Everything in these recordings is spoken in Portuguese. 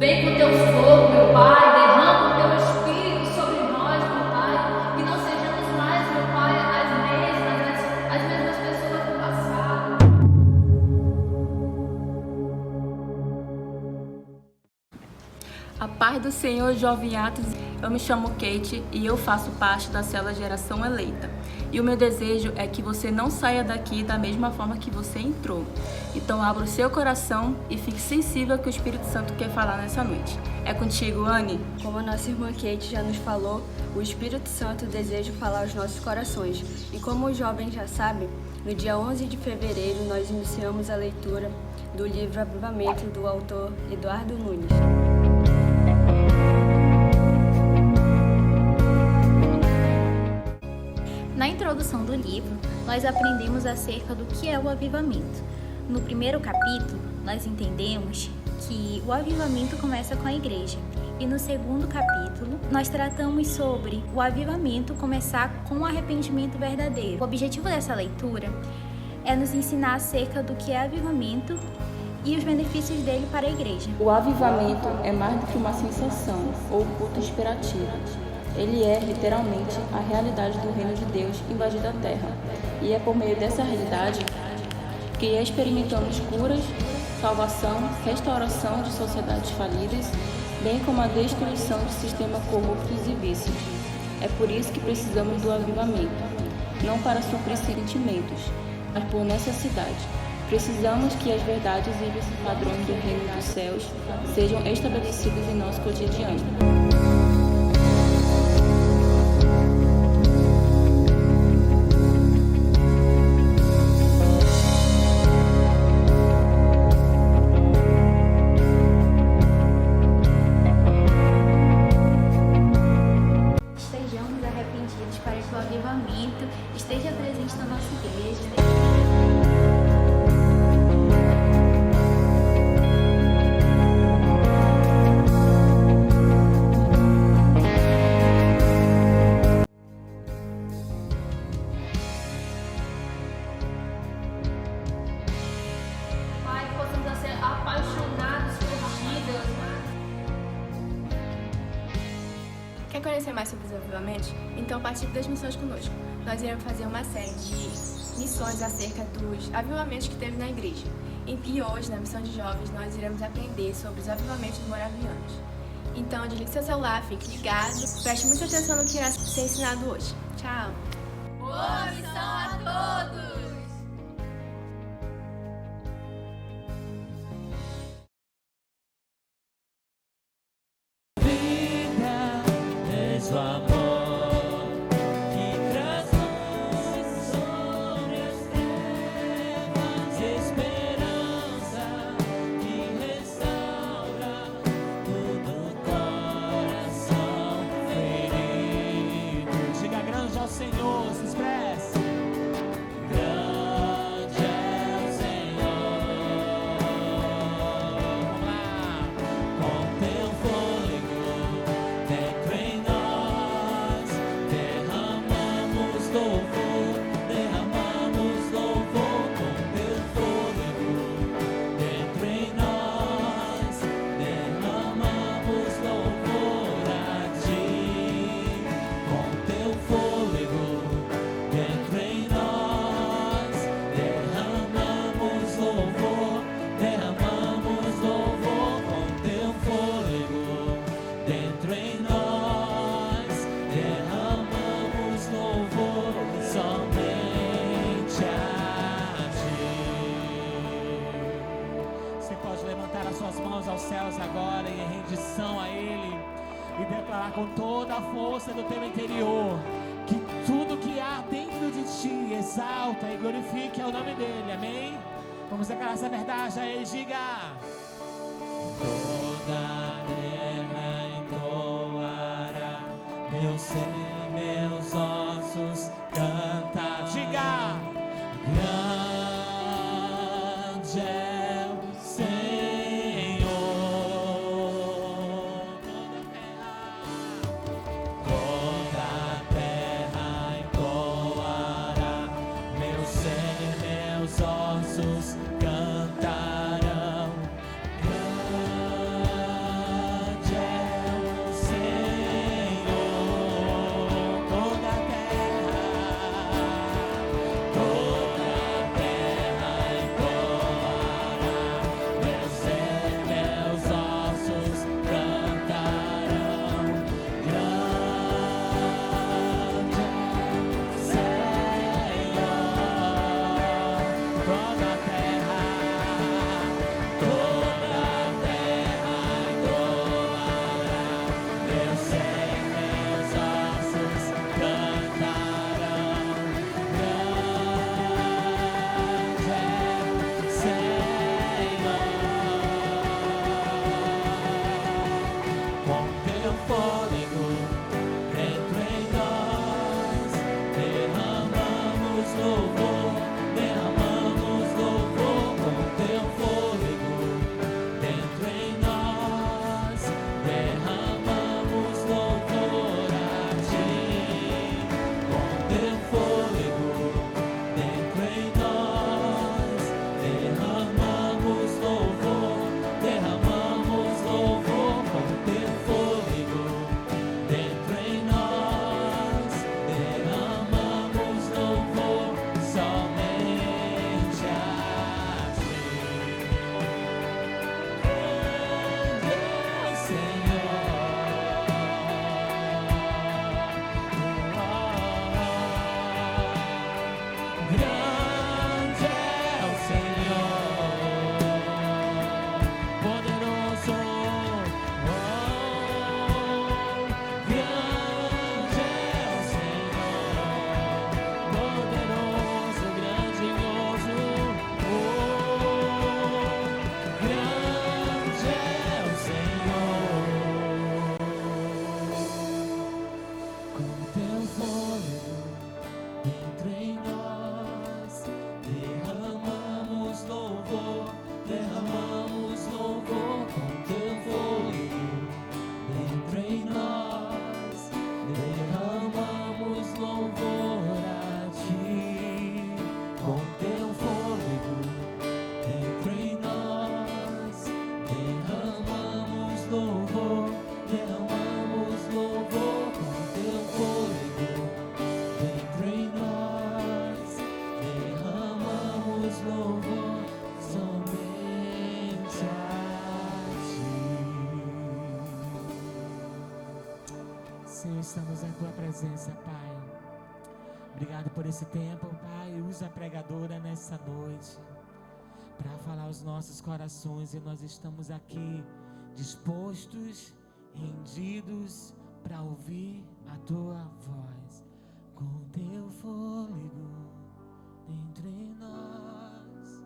Vem com teu fogo, meu Pai, derrama o teu Espírito sobre nós, meu Pai, que não sejamos mais, meu Pai, as mesmas pessoas do passado. A paz do Senhor, jovem Atos. Eu me chamo Kate e eu faço parte da célula Geração Eleita. E o meu desejo é que você não saia daqui da mesma forma que você entrou. Então abra o seu coração e fique sensível ao que o Espírito Santo quer falar nessa noite. É contigo, Anne. Como a nossa irmã Kate já nos falou, o Espírito Santo deseja falar aos nossos corações. E como os jovens já sabem, no dia 11 de fevereiro nós iniciamos a leitura do livro Avivamento do autor Eduardo Nunes. Na introdução do livro, nós aprendemos acerca do que é o avivamento. No primeiro capítulo, nós entendemos que o avivamento começa com a igreja. E no segundo capítulo, nós tratamos sobre o avivamento começar com o arrependimento verdadeiro. O objetivo dessa leitura é nos ensinar acerca do que é avivamento e os benefícios dele para a igreja. O avivamento é mais do que uma sensação ou culto inspirativo. Ele é, literalmente, a realidade do reino de Deus invadindo a terra. E é por meio dessa realidade que experimentamos curas, salvação, restauração de sociedades falidas, bem como a destruição de sistemas corruptos e vícios. É por isso que precisamos do avivamento, não para suprir sentimentos, mas por necessidade. Precisamos que as verdades e os padrões do reino dos céus sejam estabelecidos em nosso cotidiano. Estejamos arrependidos para que o avivamento esteja presente na nossa igreja. Pai, que possamos ser apaixonados por ti, Deus. Quer conhecer mais sobre os avivamentos? Então participe das missões conosco. Nós iremos fazer uma série de missões acerca dos avivamentos que teve na igreja. E hoje, na missão de jovens, nós iremos aprender sobre os avivamentos moravianos. Então, desligue seu celular, fique ligado, preste muita atenção no que irá ser ensinado hoje. Tchau! Boa missão a todos! O amor que traz luz sobre as trevas, esperança que restaura todo coração ferido. Diga grande ao Senhor, se expresse. Grande é o Senhor. Vamos lá. Com teu fôlego dentro em nós. Derramamos louvor com teu fôlego dentro em nós. Derramamos louvor a ti. Com teu fôlego dentro em nós. Derramamos louvor. Derramamos louvor com teu fôlego dentro em nós. Derramamos louvor somente a ti. Você pode levantar as suas mãos aos céus agora em rendição a Ele e declarar com toda a força do teu interior que tudo que há dentro de ti exalta e glorifique ao nome dEle, amém? Vamos declarar essa verdade a Ele, diga. Toda a terra entoará, meu ser, meus ossos canta, diga. Grande é o Senhor. Toda a terra entoará, meu ser, meus ossos cantarão. Grande Senhor, estamos na tua presença, Pai. Obrigado por esse tempo, Pai. Usa a pregadora nessa noite para falar aos nossos corações, e nós estamos aqui dispostos, rendidos para ouvir a tua voz. Com teu fôlego dentro em nós,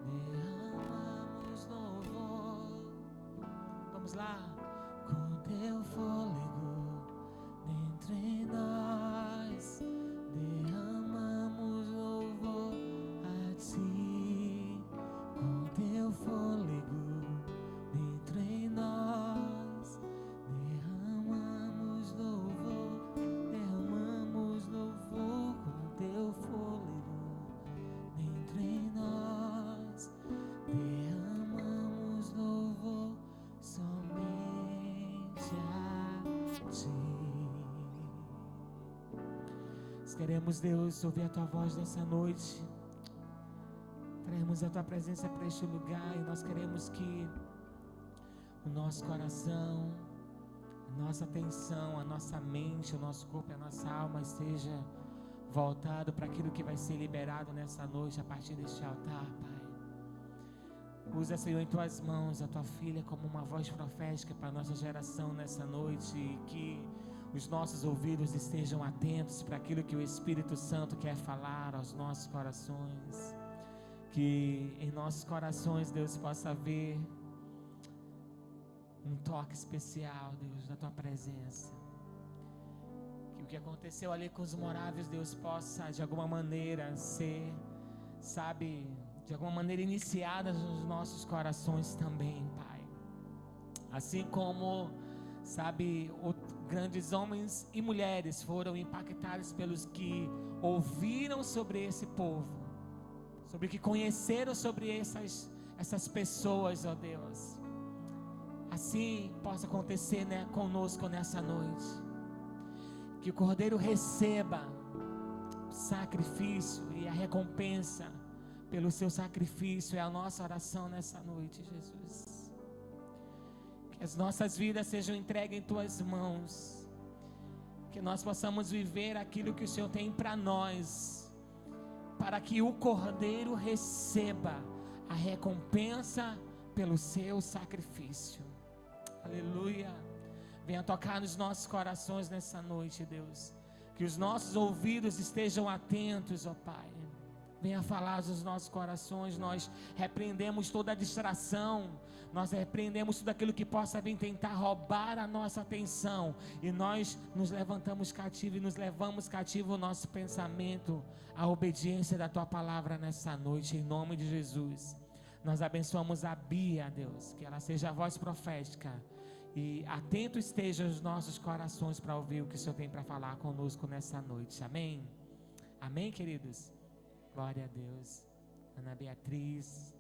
derramamos louvor. Vamos lá. Com teu fôlego dentro em nós, derramamos louvor a ti. Com teu fôlego dentro em nós, derramamos louvor, com teu fôlego dentro em nós, derramamos louvor somente a ti. Nós queremos, Deus, ouvir a tua voz nessa noite. Traemos a tua presença para este lugar, e nós queremos que o nosso coração, a nossa atenção, a nossa mente, o nosso corpo e a nossa alma esteja voltado para aquilo que vai ser liberado nessa noite a partir deste altar, Pai. Usa, Senhor, em tuas mãos a tua filha como uma voz profética para a nossa geração nessa noite, e que os nossos ouvidos estejam atentos para aquilo que o Espírito Santo quer falar aos nossos corações. Que em nossos corações, Deus, possa haver um toque especial, Deus, da tua presença. Que o que aconteceu ali com os moráveis, Deus, possa de alguma maneira ser, sabe, de alguma maneira iniciada nos nossos corações também, Pai. Assim como, sabe, grandes homens e mulheres foram impactados pelos que ouviram sobre esse povo, sobre o que conheceram sobre essas pessoas, ó Deus. Assim possa acontecer, né, conosco nessa noite. Que o Cordeiro receba o sacrifício e a recompensa pelo seu sacrifício. É a nossa oração nessa noite, Jesus. Que as nossas vidas sejam entregues em tuas mãos. Que nós possamos viver aquilo que o Senhor tem para nós, para que o Cordeiro receba a recompensa pelo seu sacrifício. Aleluia. Venha tocar nos nossos corações nessa noite, Deus. Que os nossos ouvidos estejam atentos, ó Pai. Venha falar aos nossos corações. Nós repreendemos toda a distração, nós repreendemos tudo aquilo que possa vir tentar roubar a nossa atenção, e nós nos levantamos cativo e nos levamos cativo o nosso pensamento à obediência da Tua palavra nessa noite, em nome de Jesus. Nós abençoamos a Bia, Deus, que ela seja a voz profética, e atento estejam os nossos corações para ouvir o que o Senhor tem para falar conosco nessa noite. Amém? Amém, queridos? Glória a Deus. Ana Beatriz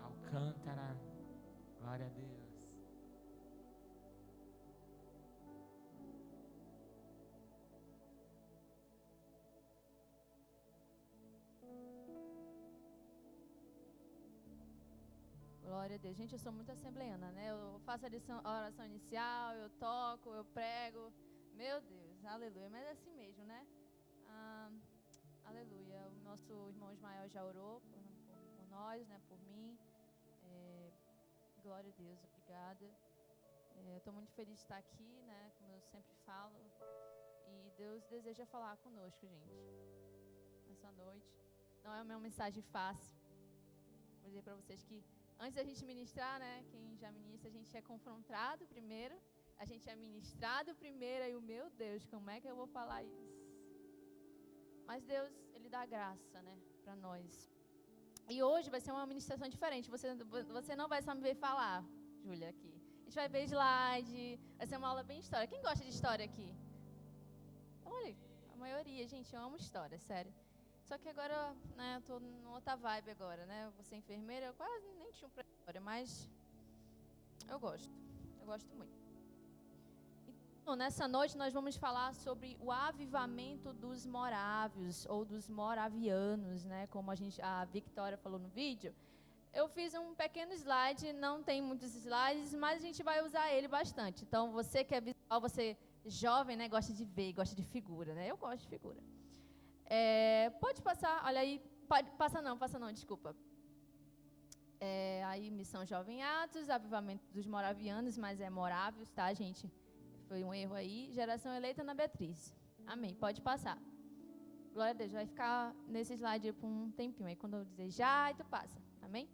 Alcântara, glória a Deus. Glória a Deus. Gente, eu sou muito assembleiana, né? Eu faço a oração inicial, eu toco, eu prego. Meu Deus, aleluia. Mas é assim mesmo, né? Aleluia. O nosso irmão Ismael já orou por nós, né? Por mim. Glória a Deus, obrigada. Eu estou muito feliz de estar aqui, né? Como eu sempre falo. E Deus deseja falar conosco, gente. Nessa noite. Não é uma mensagem fácil. Vou dizer para vocês que antes da gente ministrar, né? Quem já ministra, a gente é confrontado primeiro. A gente é ministrado primeiro. E o meu Deus, como é que eu vou falar isso? Mas Deus, Ele dá graça, né? Para nós. E hoje vai ser uma ministração diferente. Você não vai só me ver falar, Júlia, aqui. A gente vai ver slide. Vai ser uma aula bem história. Quem gosta de história aqui? Olha, a maioria, gente, eu amo história, sério. Só que agora, né, eu tô numa outra vibe agora, né? Eu vou ser enfermeira, eu quase nem tinha pra história, mas eu gosto muito. Então, nessa noite nós vamos falar sobre o avivamento dos morávios, ou dos moravianos, né? Como a Victoria falou no vídeo. Eu fiz um pequeno slide, não tem muitos slides, mas a gente vai usar ele bastante. Então, você que é visual, você Jovem, né, gosta de ver, gosta de figura, né? Eu gosto de figura. Pode passar, olha aí. Passa não, desculpa. Aí, Missão Jovem Atos, avivamento dos moravianos, mas é morávios, tá, gente? Foi um erro aí. Geração eleita na Beatriz. Amém, pode passar. Glória a Deus, vai ficar nesse slide por um tempinho. Aí quando eu dizer já, aí tu passa. Amém?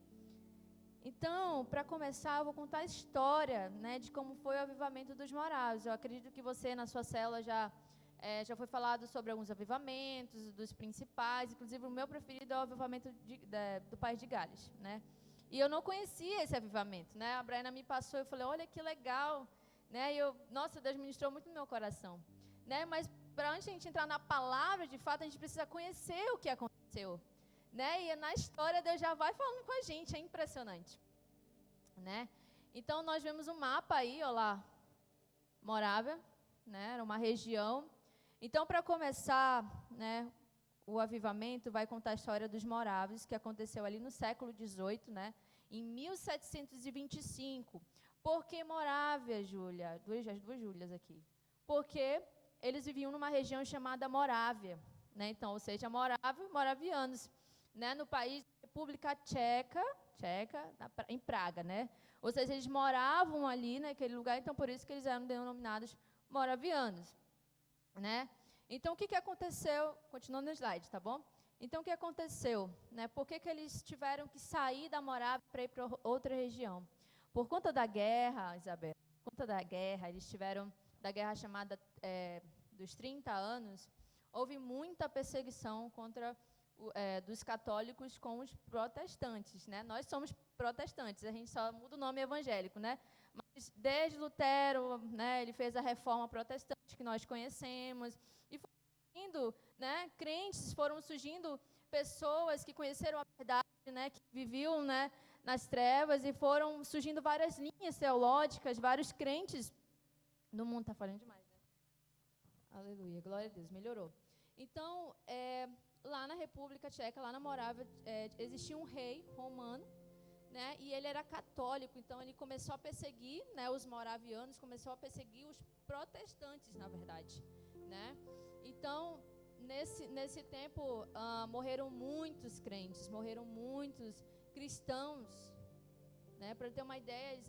Então, para começar, eu vou contar a história, né, de como foi o avivamento dos morávios. Eu acredito que você, na sua célula, já foi falado sobre alguns avivamentos, dos principais. Inclusive, o meu preferido é o avivamento do País de Gales, né? E eu não conhecia esse avivamento, né? A Brena me passou e eu falei, olha que legal, né? E nossa, Deus ministrou muito no meu coração, né? Mas para antes de a gente entrar na palavra, de fato, a gente precisa conhecer o que aconteceu, né? E na história Deus já vai falando com a gente, é impressionante, né? Então nós vemos um mapa aí, ó lá, Morávia, né? Era uma região. Então, para começar, né, o avivamento vai contar a história dos morávios, que aconteceu ali no século XVIII, né, em 1725. Por que Morávia, Júlia? As duas Júlias aqui. Porque eles viviam numa região chamada Morávia, né, então, ou seja, moravianos, né, no país da República Tcheca, em Praga, né, ou seja, eles moravam ali naquele lugar, então por isso que eles eram denominados moravianos, né? Então, o que aconteceu? Continuando no slide, tá bom? Então, o que aconteceu? Né? Por que eles tiveram que sair da Morávia para ir para outra região? Por conta da guerra, Isabel, por conta da guerra, eles tiveram, da guerra chamada dos 30 anos, houve muita perseguição contra dos católicos com os protestantes, né? Nós somos protestantes, a gente só muda o nome evangélico, né? Mas desde Lutero, né, ele fez a reforma protestante que nós conhecemos, e foram surgindo, né, crentes, foram surgindo pessoas que conheceram a verdade, né, que viviam, né, nas trevas, e foram surgindo várias linhas teológicas, vários crentes no mundo. Está falando demais, né? Aleluia, glória a Deus, melhorou. Então, lá na República Tcheca, lá na Morávia, existia um rei romano, né, e ele era católico, então ele começou a perseguir, né, os moravianos, começou a perseguir os protestantes, na verdade, né? Então, nesse tempo, morreram muitos crentes, morreram muitos cristãos, né? Para ter uma ideia, eles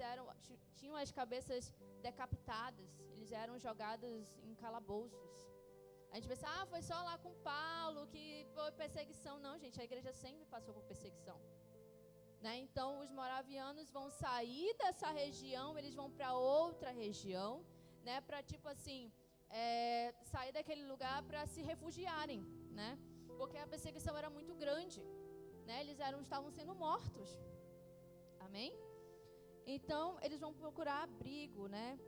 tinham as cabeças decapitadas, eles eram jogados em calabouços. A gente pensa, foi só lá com Paulo que foi perseguição. Não, gente, a igreja sempre passou por perseguição. Né? Então, os moravianos vão sair dessa região, eles vão para outra região, né? Para, tipo assim, sair daquele lugar para se refugiarem, né? Porque a perseguição era muito grande, né? Eles estavam sendo mortos. Amém? Então, eles vão procurar abrigo, né?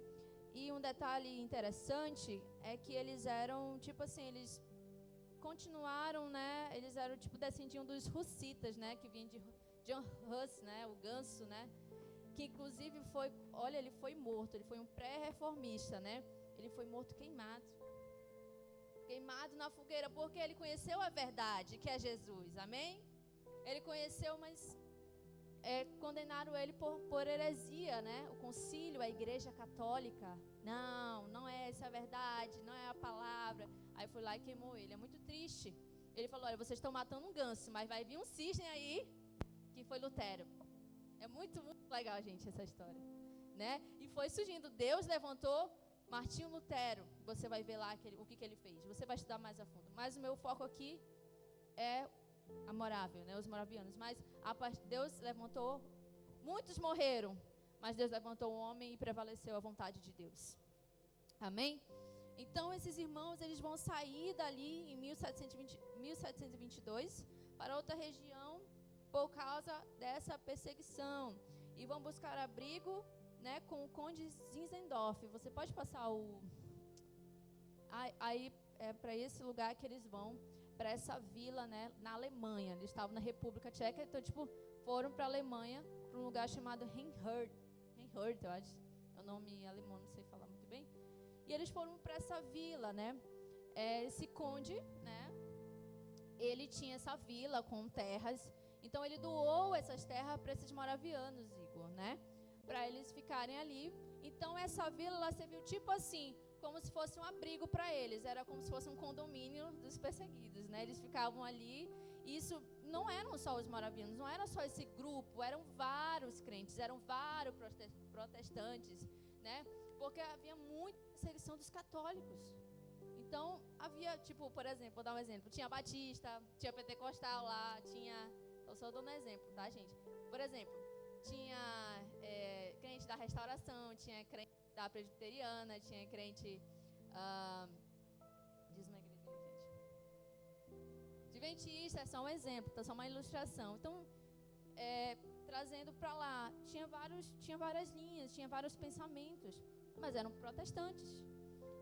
E um detalhe interessante é que eles eram, tipo assim, eles continuaram, né? Eles eram, tipo, descendiam dos russitas, né? Que vinham de John Huss, né, o ganso, né, que inclusive ele foi morto, ele foi um pré-reformista, né, ele foi morto queimado na fogueira, porque ele conheceu a verdade, que é Jesus, amém? Ele conheceu, mas condenaram ele por heresia, né, o concílio, a igreja católica, não é essa a verdade, não é a palavra, aí foi lá e queimou ele, é muito triste. Ele falou, olha, vocês estão matando um ganso, mas vai vir um cisne aí, que foi Lutero. É muito, muito legal, gente, essa história, né? E foi surgindo. Deus levantou Martinho Lutero. Você vai ver lá o que ele fez. Você vai estudar mais a fundo. Mas o meu foco aqui é a Morávia, né? Os moravianos. Mas Deus levantou, muitos morreram, mas Deus levantou um homem e prevaleceu a vontade de Deus. Amém? Então, esses irmãos, eles vão sair dali em 1722 para outra região, por causa dessa perseguição, e vão buscar abrigo, né, com o conde Zinzendorf. Você pode passar aí para esse lugar que eles vão, para essa vila, né, na Alemanha. Eles estavam na República Tcheca, então tipo foram para a Alemanha, para um lugar chamado Reinhard, eu acho, é o nome alemão, não sei falar muito bem. E eles foram para essa vila, né? Esse conde, né, ele tinha essa vila com terras. Então, ele doou essas terras para esses moravianos, Igor, né? Para eles ficarem ali. Então, essa vila, ela serviu tipo assim, como se fosse um abrigo para eles, era como se fosse um condomínio dos perseguidos, né? Eles ficavam ali, e isso não eram só os moravianos, não era só esse grupo, eram vários crentes, eram vários protestantes, né? Porque havia muita perseguição dos católicos. Então, havia, tipo, por exemplo, vou dar um exemplo, tinha batista, tinha pentecostal lá, tinha, eu só dando um exemplo, tá, gente? Por exemplo, tinha crente da restauração, tinha crente da presbiteriana, tinha crente, diz uma igreja, gente, adventista, é só um exemplo, tá, só uma ilustração. Então, trazendo para lá, tinha várias linhas, tinha vários pensamentos, mas eram protestantes.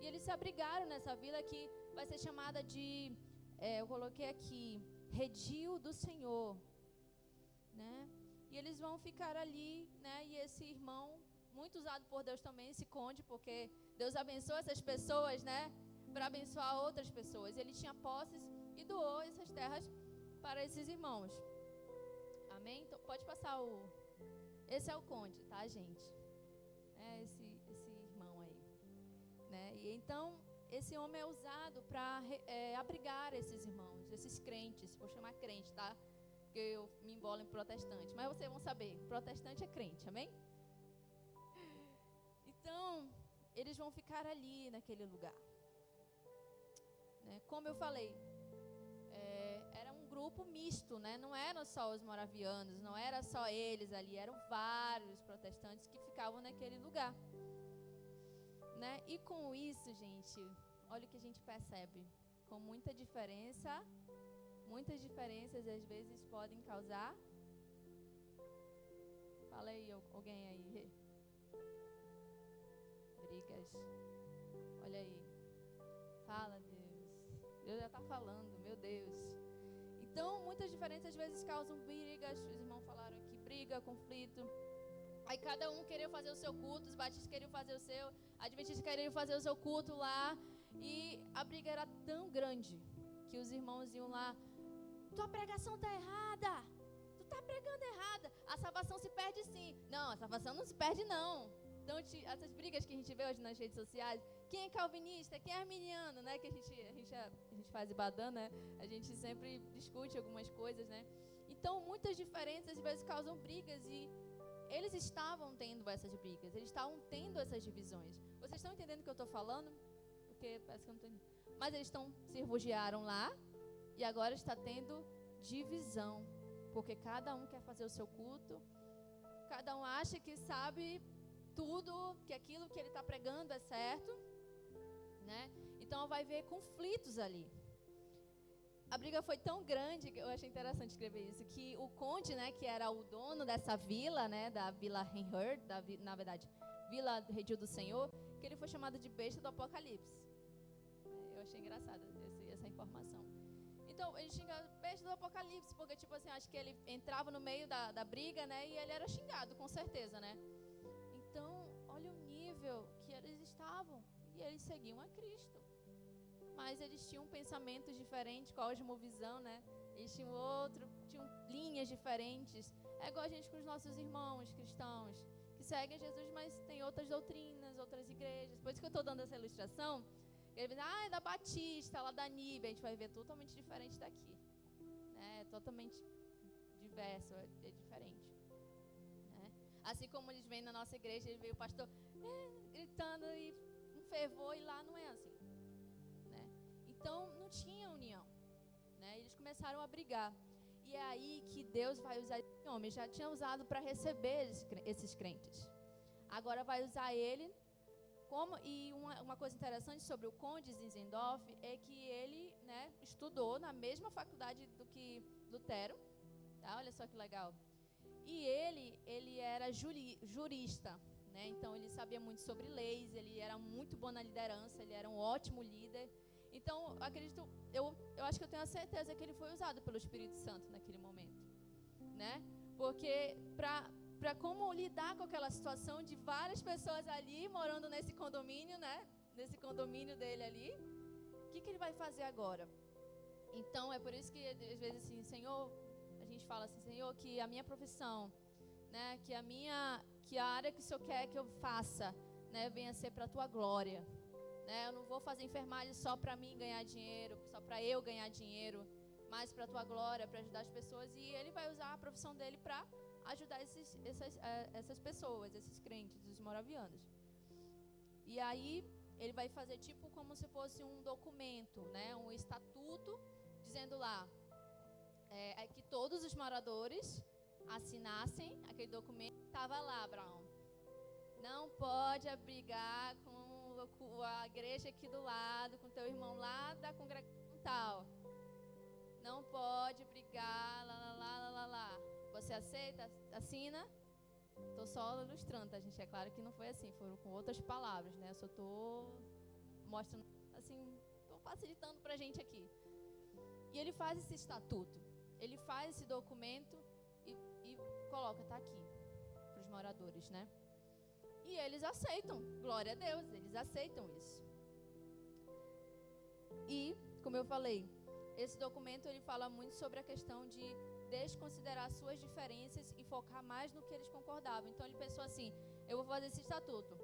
E eles se abrigaram nessa vila que vai ser chamada de, eu coloquei aqui, Redil do Senhor, né? E eles vão ficar ali, né? E esse irmão, muito usado por Deus também, esse conde, porque Deus abençoa essas pessoas, né? Para abençoar outras pessoas. Ele tinha posses e doou essas terras para esses irmãos. Amém? Então, pode passar o... Esse é o conde, tá, gente? Esse irmão aí, né? E então, esse homem é usado para abrigar esses irmãos, esses crentes. Vou chamar crente, tá? Porque eu me embolo em protestante. Mas vocês vão saber, protestante é crente, amém? Então, eles vão ficar ali naquele lugar, né? Como eu falei, era um grupo misto, né? Não eram só os moravianos, não era só eles ali, eram vários protestantes que ficavam naquele lugar, né? E com isso, gente, olha o que a gente percebe, com muitas diferenças às vezes podem causar. Fala aí, alguém aí. Brigas. Olha aí. Fala, Deus. Deus já está falando, meu Deus. Então, muitas diferenças às vezes causam brigas. Os irmãos falaram aqui, briga, conflito. Aí cada um queria fazer o seu culto, os batistas queriam fazer o seu, adventistas queriam fazer o seu culto lá. E a briga era tão grande que os irmãos iam lá, tua pregação está errada, tu está pregando errada, a salvação se perde sim. Não, a salvação não se perde não. Então, essas brigas que a gente vê hoje nas redes sociais, quem é calvinista, quem é arminiano, né? Que a gente faz ibadã, né? A gente sempre discute algumas coisas, né? Então, muitas diferenças às vezes causam brigas e eles estavam tendo essas brigas, eles estavam tendo essas divisões. Vocês estão entendendo o que eu estou falando? Porque parece que eu não estou entendendo. Mas eles se refugiaram lá e agora está tendo divisão, porque cada um quer fazer o seu culto, cada um acha que sabe tudo, que aquilo que ele está pregando é certo, né? Então vai haver conflitos ali. A briga foi tão grande, que eu achei interessante escrever isso, que o conde, né, que era o dono dessa vila, né, da Vila Reinhard, na verdade, Vila Redil do Senhor, que ele foi chamado de besta do Apocalipse. Eu achei engraçada essa informação. Então, ele xinga besta do Apocalipse, porque, tipo assim, acho que ele entrava no meio da briga, né, e ele era xingado, com certeza, né. Então, olha o nível que eles estavam, e eles seguiam a Cristo. Mas eles tinham pensamentos diferentes, cosmovisão, né? Eles tinham linhas diferentes. É igual a gente com os nossos irmãos cristãos, que seguem Jesus, mas tem outras doutrinas, outras igrejas. Por isso que eu estou dando essa ilustração. Ele vai dizer, é da Batista, lá da Níbia. A gente vai ver totalmente diferente daqui. Né? Totalmente diverso, é diferente. Né? Assim como eles vêm na nossa igreja, ele veio o pastor gritando e um fervor, e lá não é assim. Então, não tinha união, né? Eles começaram a brigar. E é aí que Deus vai usar esse homem. Já tinha usado para receber esses crentes. Agora vai usar ele como... E uma coisa interessante sobre o conde Zinzendorf é que ele, né, estudou na mesma faculdade do que Lutero. Tá? Olha só que legal. E ele era jurista, né? Então, ele sabia muito sobre leis, ele era muito bom na liderança, ele era um ótimo líder. Então, eu acho que eu tenho a certeza que ele foi usado pelo Espírito Santo naquele momento, né? Porque para como lidar com aquela situação de várias pessoas ali morando nesse condomínio, né? Nesse condomínio dele ali, o que ele vai fazer agora? Então, é por isso que às vezes assim, Senhor, a gente fala assim, Senhor, que a minha profissão, né? Que a área que o Senhor quer que eu faça, né? Venha ser para a tua glória. né? Eu não vou fazer enfermagem só para mim ganhar dinheiro, só para eu ganhar dinheiro, mas para a tua glória, para ajudar as pessoas. E ele vai usar a profissão dele para ajudar essas pessoas, esses crentes, os moravianos. E aí ele vai fazer tipo como se fosse um documento, né? Um estatuto, dizendo lá que todos os moradores assinassem aquele documento. Estava lá, Brown. Não pode abrigar com a igreja aqui do lado, com teu irmão lá da congregação tal. Não pode brigar, lá. Você aceita? Assina? Estou só ilustrando, tá, gente? É claro que não foi assim, foram com outras palavras, né? Eu só estou mostrando, assim, estou facilitando pra gente aqui. E ele faz esse estatuto, ele faz esse documento e coloca, tá aqui, para os moradores, né? E eles aceitam, glória a Deus, eles aceitam isso. E, como eu falei, esse documento ele fala muito sobre a questão de desconsiderar suas diferenças e focar mais no que eles concordavam. Então ele pensou assim, eu vou fazer esse estatuto.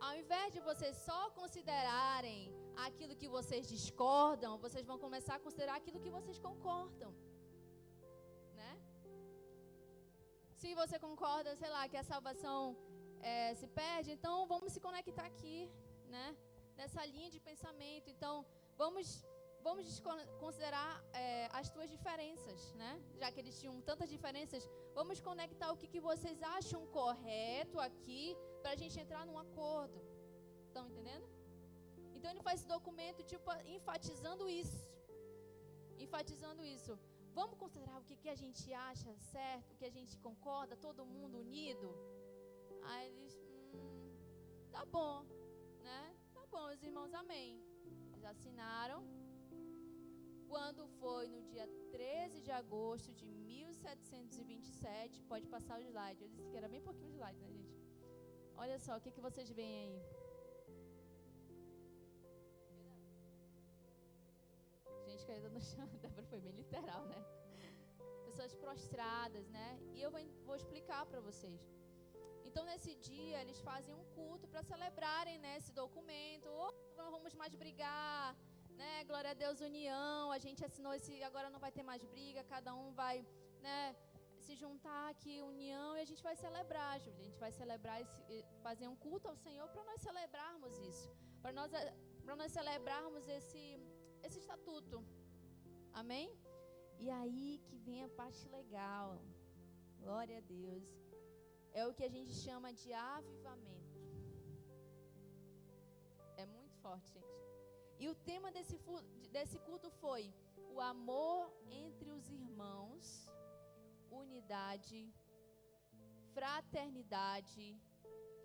Ao invés de vocês só considerarem aquilo que vocês discordam, vocês vão começar a considerar aquilo que vocês concordam, né? Se você concorda, sei lá, que a salvação se perde, então vamos se conectar aqui, né? Nessa linha de pensamento. Então, vamos considerar as tuas diferenças, né? Já que eles tinham tantas diferenças, vamos conectar o que vocês acham correto aqui para a gente entrar num acordo. Estão entendendo? Então ele faz esse documento tipo enfatizando isso. Vamos considerar o que a gente acha certo, o que a gente concorda, todo mundo unido. Aí eles, tá bom, né? Tá bom, os irmãos, amém. Eles assinaram. Quando foi no dia 13 de agosto de 1727, pode passar o slide. Eu disse que era bem pouquinho de slide, né, gente? Olha só, o que vocês veem aí? Gente caída no chão, Débora foi bem literal, né? Pessoas prostradas, né? E eu vou explicar para vocês. Então, nesse dia, eles fazem um culto para celebrarem, né, esse documento. Não vamos mais brigar, né? Glória a Deus, união. A gente assinou agora não vai ter mais briga. Cada um vai, né, se juntar aqui, união. E a gente vai celebrar, Júlia. A gente vai celebrar, fazer um culto ao Senhor para nós celebrarmos isso. Para nós celebrarmos esse estatuto. Amém? E aí que vem a parte legal. Glória a Deus. É o que a gente chama de avivamento. É muito forte, gente. E o tema desse culto foi o amor entre os irmãos, unidade, fraternidade.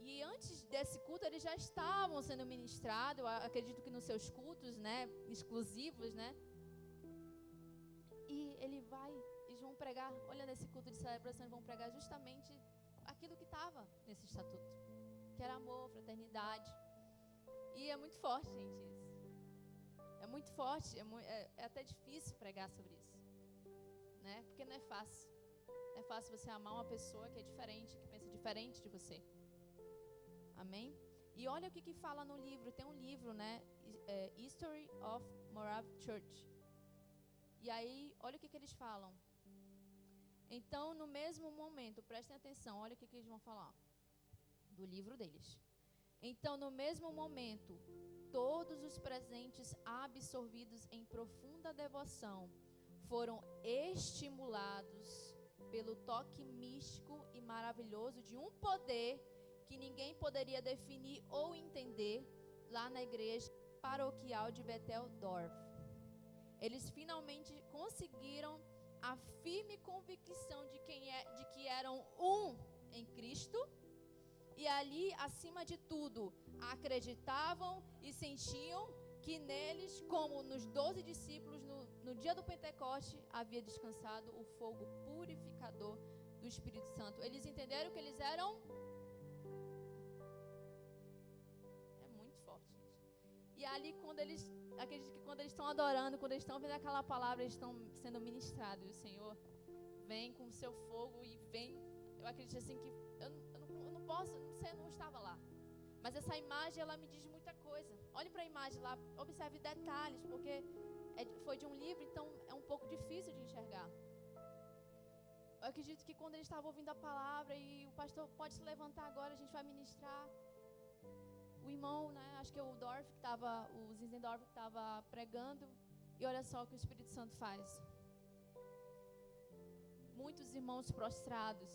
E antes desse culto, eles já estavam sendo ministrados, acredito que nos seus cultos, né, exclusivos, né? E eles vão pregar, olha nesse culto de celebração, eles vão pregar justamente aquilo que estava nesse estatuto, que era amor, fraternidade. E é muito forte, gente, isso. É muito forte, é até difícil pregar sobre isso, né? Porque não é fácil. Não é fácil você amar uma pessoa que é diferente, que pensa diferente de você. Amém? E olha o que fala no livro. Tem um livro, né? History of Morav Church. E aí, olha o que eles falam. Então, no mesmo momento, prestem atenção, olha o que eles vão falar do livro deles. Então, no mesmo momento, todos os presentes absorvidos em profunda devoção foram estimulados pelo toque místico e maravilhoso de um poder que ninguém poderia definir ou entender lá na igreja paroquial de Bethel Dorf. Eles finalmente conseguiram a firme convicção de que eram um em Cristo, e ali, acima de tudo, acreditavam e sentiam que neles, como nos 12 discípulos, no dia do Pentecoste, havia descansado o fogo purificador do Espírito Santo. Eles entenderam que eles eram... É muito forte, gente. E ali, acredito que quando eles estão adorando, quando eles estão vendo aquela palavra, eles estão sendo ministrados. E o Senhor vem com o seu fogo e vem... Eu acredito assim que... Eu não posso, não sei, eu não estava lá. Mas essa imagem, ela me diz muita coisa. Olhe para a imagem lá, observe detalhes, porque foi de um livro, então é um pouco difícil de enxergar. Eu acredito que quando ele estava ouvindo a palavra, e o pastor pode se levantar agora, a gente vai ministrar. O irmão, né, acho que é o Zinzendorf que estava pregando, e olha só o que o Espírito Santo faz. Muitos irmãos prostrados,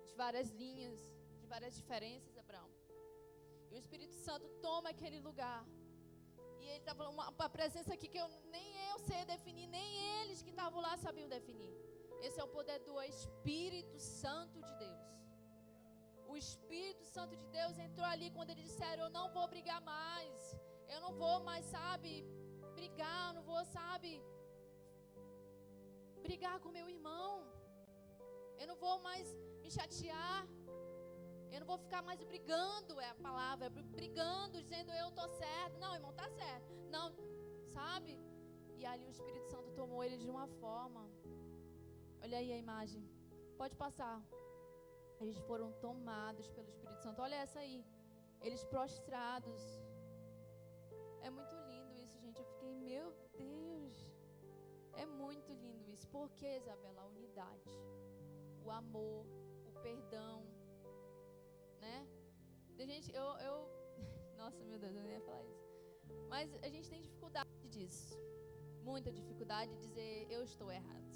de várias linhas, de várias diferenças, Abraão. E o Espírito Santo toma aquele lugar. E ele está falando uma presença aqui que nem eu sei definir, nem eles que estavam lá sabiam definir. Esse é o poder do Espírito Santo de Deus. O Espírito Santo de Deus entrou ali quando eles disseram: eu não vou brigar mais. Eu não vou mais, sabe, brigar. Eu não vou, sabe, brigar com meu irmão. Eu não vou mais me chatear. Eu não vou ficar mais brigando, é a palavra, brigando, dizendo eu estou certo. Não, irmão, está certo. Não, sabe? E ali o Espírito Santo tomou eles de uma forma. Olha aí a imagem. Pode passar. Eles foram tomados pelo Espírito Santo. Olha essa aí. Eles prostrados. É muito lindo isso, gente. Eu fiquei, meu Deus. É muito lindo isso. Por que, Isabela? A unidade. O amor. O perdão. Né? Gente, nossa, meu Deus, eu nem ia falar isso. Mas a gente tem dificuldade disso. Muita dificuldade de dizer eu estou errado.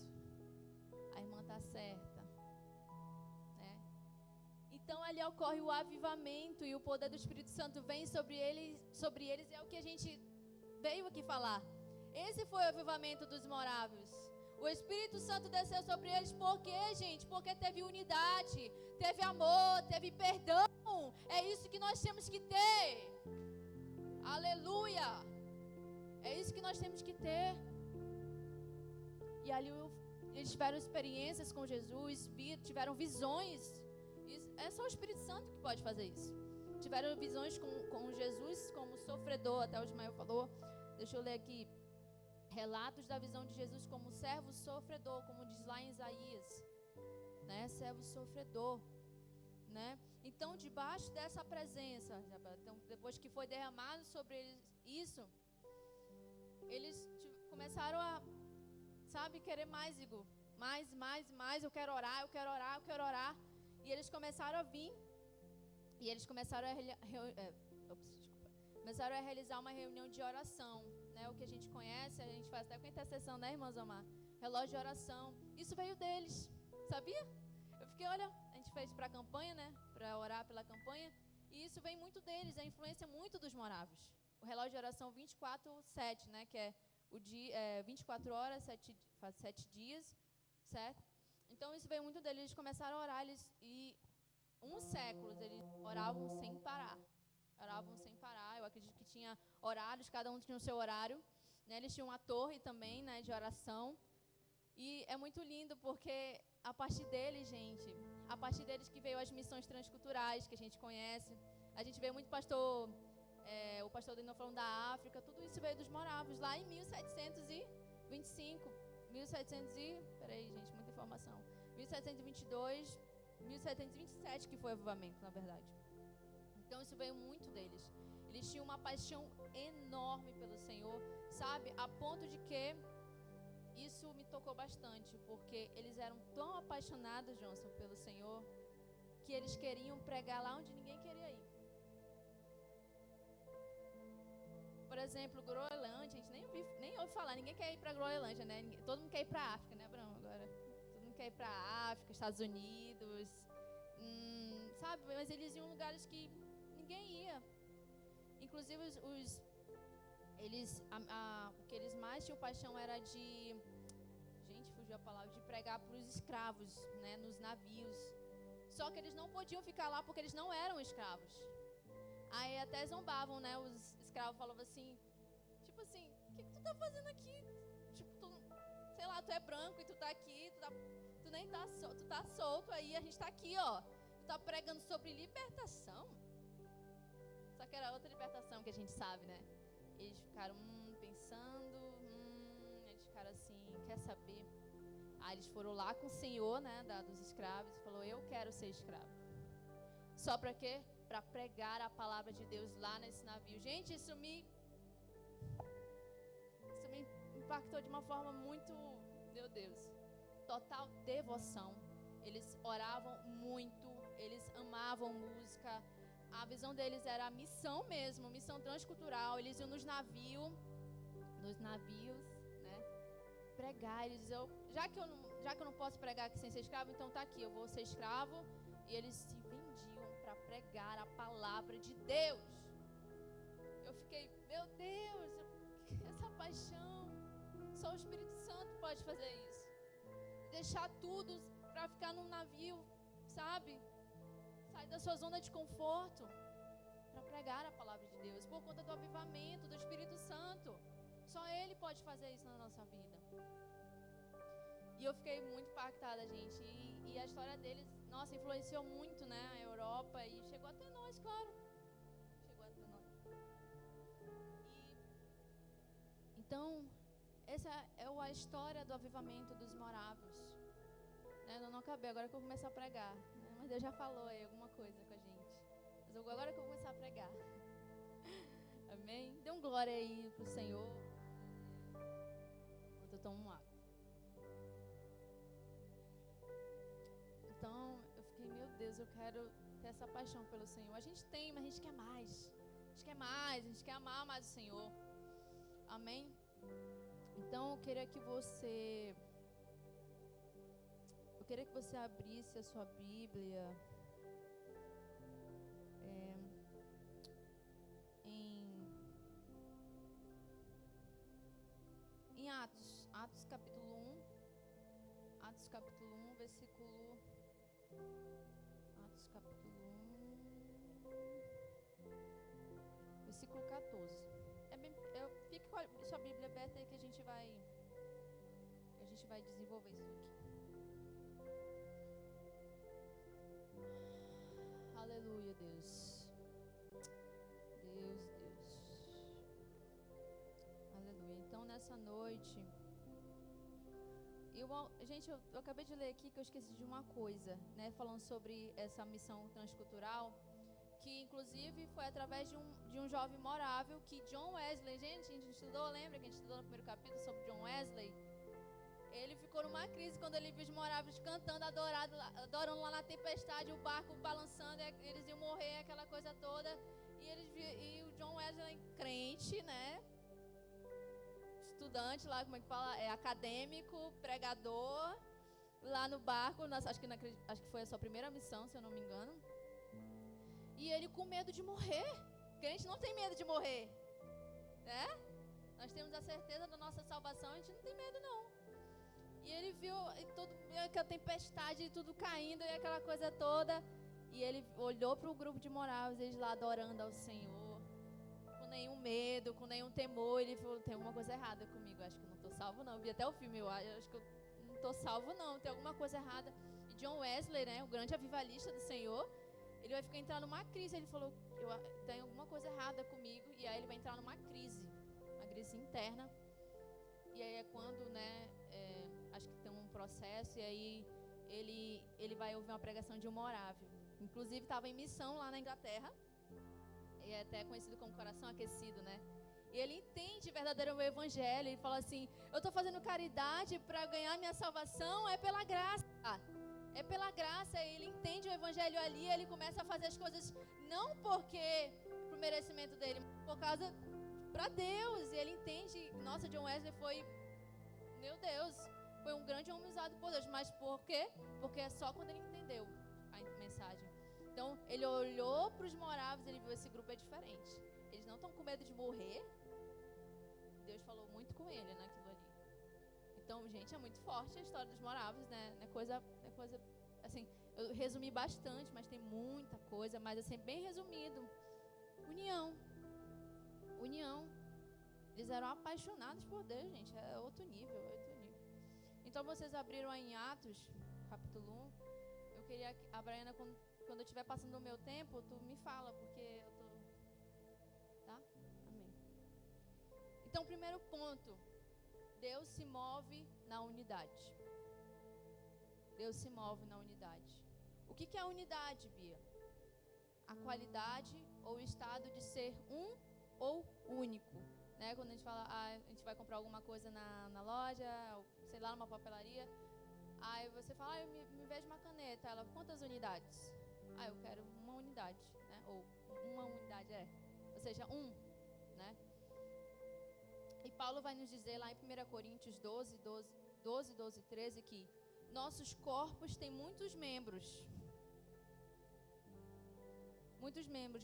A irmã está certa. Né? Então ali ocorre o avivamento e o poder do Espírito Santo vem sobre eles, é o que a gente veio aqui falar. Esse foi o avivamento dos moráveis. O Espírito Santo desceu sobre eles, por quê, gente? Porque teve unidade, teve amor, teve perdão. É isso que nós temos que ter. Aleluia. É isso que nós temos que ter. E ali eles tiveram experiências com Jesus, tiveram visões. É só o Espírito Santo que pode fazer isso. Tiveram visões com Jesus como sofredor, até o Ismael falou. Deixa eu ler aqui. Relatos da visão de Jesus como servo sofredor, como diz lá em Isaías, né? Servo sofredor, né? Então, debaixo dessa presença, então, depois que foi derramado sobre eles isso, eles começaram a, sabe, querer mais, Igor, mais, eu quero orar. E eles começaram a vir, e eles começaram começaram a realizar uma reunião de oração, né? O que a gente conhece, a gente faz até com intercessão, né, irmãs Omar? Relógio de oração. Isso veio deles, sabia? Eu fiquei, olha, a gente fez para a campanha, né? Para orar pela campanha. E isso vem muito deles, a influência muito dos moráveis. O relógio de oração 24/7, né? Que é o dia, 24 horas, 7 dias, certo? Então isso veio muito deles. Eles começaram a orar, e uns séculos eles oravam sem parar. Eu acredito que tinha horários, cada um tinha o seu horário, né? Eles tinham uma torre também, né, de oração. E é muito lindo porque a partir deles, gente, a partir deles que veio as missões transculturais que a gente conhece. A gente vê muito o pastor Dino falando da África, tudo isso veio dos moráveis lá em 1725, peraí, gente, muita informação. 1722, 1727 que foi o avivamento, na verdade. Então isso veio muito deles. Eles tinham uma paixão enorme pelo Senhor, sabe? A ponto de que isso me tocou bastante, porque eles eram tão apaixonados, Johnson, pelo Senhor, que eles queriam pregar lá onde ninguém queria ir. Por exemplo, Groenlândia, a gente nem ouve falar, ninguém quer ir para Groenlândia, né? Todo mundo quer ir para a África, né, Abraão? Agora, todo mundo quer ir para a África, Estados Unidos, sabe? Mas eles iam em lugares que ninguém ia. Inclusive o que eles mais tinham paixão era de, gente, fugiu a palavra, de pregar para os escravos, né, nos navios. Só que eles não podiam ficar lá porque eles não eram escravos. Aí até zombavam, né? Os escravos falavam assim, tipo assim, o que tu tá fazendo aqui? Tipo, sei lá, tu é branco e tu tá aqui, tu nem tá solto, tu tá solto aí, a gente tá aqui, ó. Tu tá pregando sobre libertação. Só que era outra libertação que a gente sabe, né? Eles ficaram pensando, eles ficaram assim, quer saber? Aí eles foram lá com o senhor, né, dos escravos, e falou, eu quero ser escravo. Só para quê? Para pregar a palavra de Deus lá nesse navio. Gente, isso me impactou de uma forma muito, meu Deus, total devoção. Eles oravam muito, eles amavam música. A visão deles era a missão mesmo, missão transcultural. Eles iam nos navios, né, pregar. Eles diziam, já que eu não posso pregar aqui sem ser escravo, então tá aqui, eu vou ser escravo. E eles se vendiam para pregar a palavra de Deus. Eu fiquei, meu Deus, essa paixão. Só o Espírito Santo pode fazer isso. Deixar tudo para ficar num navio, sabe? Sair da sua zona de conforto para pregar a palavra de Deus. Por conta do avivamento do Espírito Santo. Só Ele pode fazer isso na nossa vida. E eu fiquei muito impactada, gente. E a história deles, nossa, influenciou muito, né? A Europa e chegou até nós, claro. Chegou até nós. Então, essa é a história do avivamento dos morávios. Né? Não acabei, agora que eu vou começar a pregar. Né? Mas Deus já falou aí alguma coisa com a gente. Mas agora que eu vou começar a pregar. Amém? Dê um glória aí pro Senhor. Enquanto eu tomo água. Então, eu fiquei, meu Deus, eu quero ter essa paixão pelo Senhor. A gente tem, mas a gente quer mais. A gente quer mais, a gente quer amar mais o Senhor. Amém? Então, eu queria que você abrisse a sua Bíblia em Atos capítulo 1. Atos capítulo 1, versículo... Atos capítulo 1, versículo 14. Fique com a sua Bíblia aberta aí que a gente vai desenvolver isso aqui. Aleluia, Deus. Deus. Aleluia. Então, nessa noite... Gente, eu acabei de ler aqui que eu esqueci de uma coisa, né? Falando sobre essa missão transcultural, que inclusive foi através de um jovem morável que John Wesley, gente, a gente estudou, lembra que a gente estudou no primeiro capítulo sobre John Wesley? Ele ficou numa crise quando ele viu os moráveis cantando, adorando lá na tempestade, o barco balançando, eles iam morrer, aquela coisa toda. E o John Wesley, crente, né? Estudante lá, como é que fala? Acadêmico, pregador, lá no barco, acho que foi a sua primeira missão, se eu não me engano. E ele com medo de morrer. Crente não tem medo de morrer, né? Nós temos a certeza da nossa salvação, a gente não tem medo não. E ele viu aquela tempestade, tudo caindo e aquela coisa toda. E ele olhou para o grupo de moráveis, eles lá adorando ao Senhor. Com nenhum medo, com nenhum temor. Ele falou, tem alguma coisa errada comigo, acho que eu não estou salvo não. Vi até o filme, eu acho que eu não estou salvo não, tem alguma coisa errada. E John Wesley, né, o grande avivalista do Senhor, ele vai ficar entrar numa crise. Ele falou, tem alguma coisa errada comigo. E aí ele vai entrar numa crise, uma crise interna. E aí é quando, né, acho que tem um processo. E aí ele vai ouvir uma pregação de um morável. Inclusive estava em missão lá na Inglaterra. E é até conhecido como coração aquecido, né? E ele entende verdadeiro o evangelho. Ele fala assim, eu estou fazendo caridade para ganhar minha salvação, é pela graça. É pela graça. Ele entende o evangelho ali. Ele começa a fazer as coisas não porque pro merecimento dele, mas por causa para Deus. E ele entende, nossa, John Wesley foi, meu Deus, foi um grande homem usado por Deus. Mas por quê? Porque é só quando ele entendeu a mensagem. Então, ele olhou para os moráveis, ele viu esse grupo é diferente. Eles não estão com medo de morrer. Deus falou muito com ele naquilo ali. Então, gente, é muito forte a história dos moráveis, né? É coisa, assim, eu resumi bastante, mas tem muita coisa, mas assim, bem resumido. União. Eles eram apaixonados por Deus, gente. É outro nível. Então, vocês abriram aí em Atos, capítulo 1. Eu queria, a Braiana, quando eu estiver passando o meu tempo, tu me fala, porque eu tô... Tá? Amém. Então, primeiro ponto. Deus se move na unidade. Deus se move na unidade. O que é a unidade, Bia? a qualidade ou o estado de ser um ou único. Né? Quando a gente fala, a gente vai comprar alguma coisa na loja, ou, sei lá, numa papelaria, aí você fala, eu me vejo uma caneta. Ela, quantas unidades? Eu quero uma unidade, né? Ou uma unidade, ou seja, né? E Paulo vai nos dizer lá em 1 Coríntios 12, 13, que nossos corpos têm muitos membros,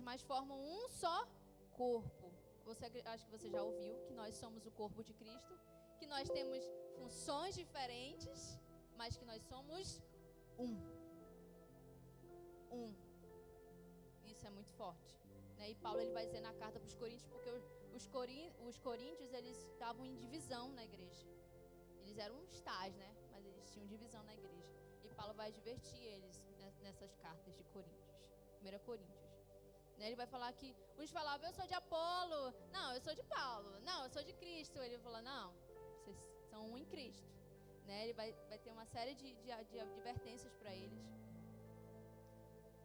mas formam um só corpo. Acho que você já ouviu que nós somos o corpo de Cristo, que nós temos funções diferentes, mas que nós somos um. Isso é muito forte, né? E Paulo ele vai dizer na carta para os Coríntios, porque os coríntios eles estavam em divisão na igreja. Eles eram uns tais, né? Mas eles tinham divisão na igreja. E Paulo vai advertir eles nessas cartas de Coríntios, 1 Coríntios. Né? Ele vai falar que uns falavam, eu sou de Apolo, não, eu sou de Paulo, não, eu sou de Cristo. Ele vai falar, não, vocês são um em Cristo. Né? Ele vai ter uma série de advertências para eles.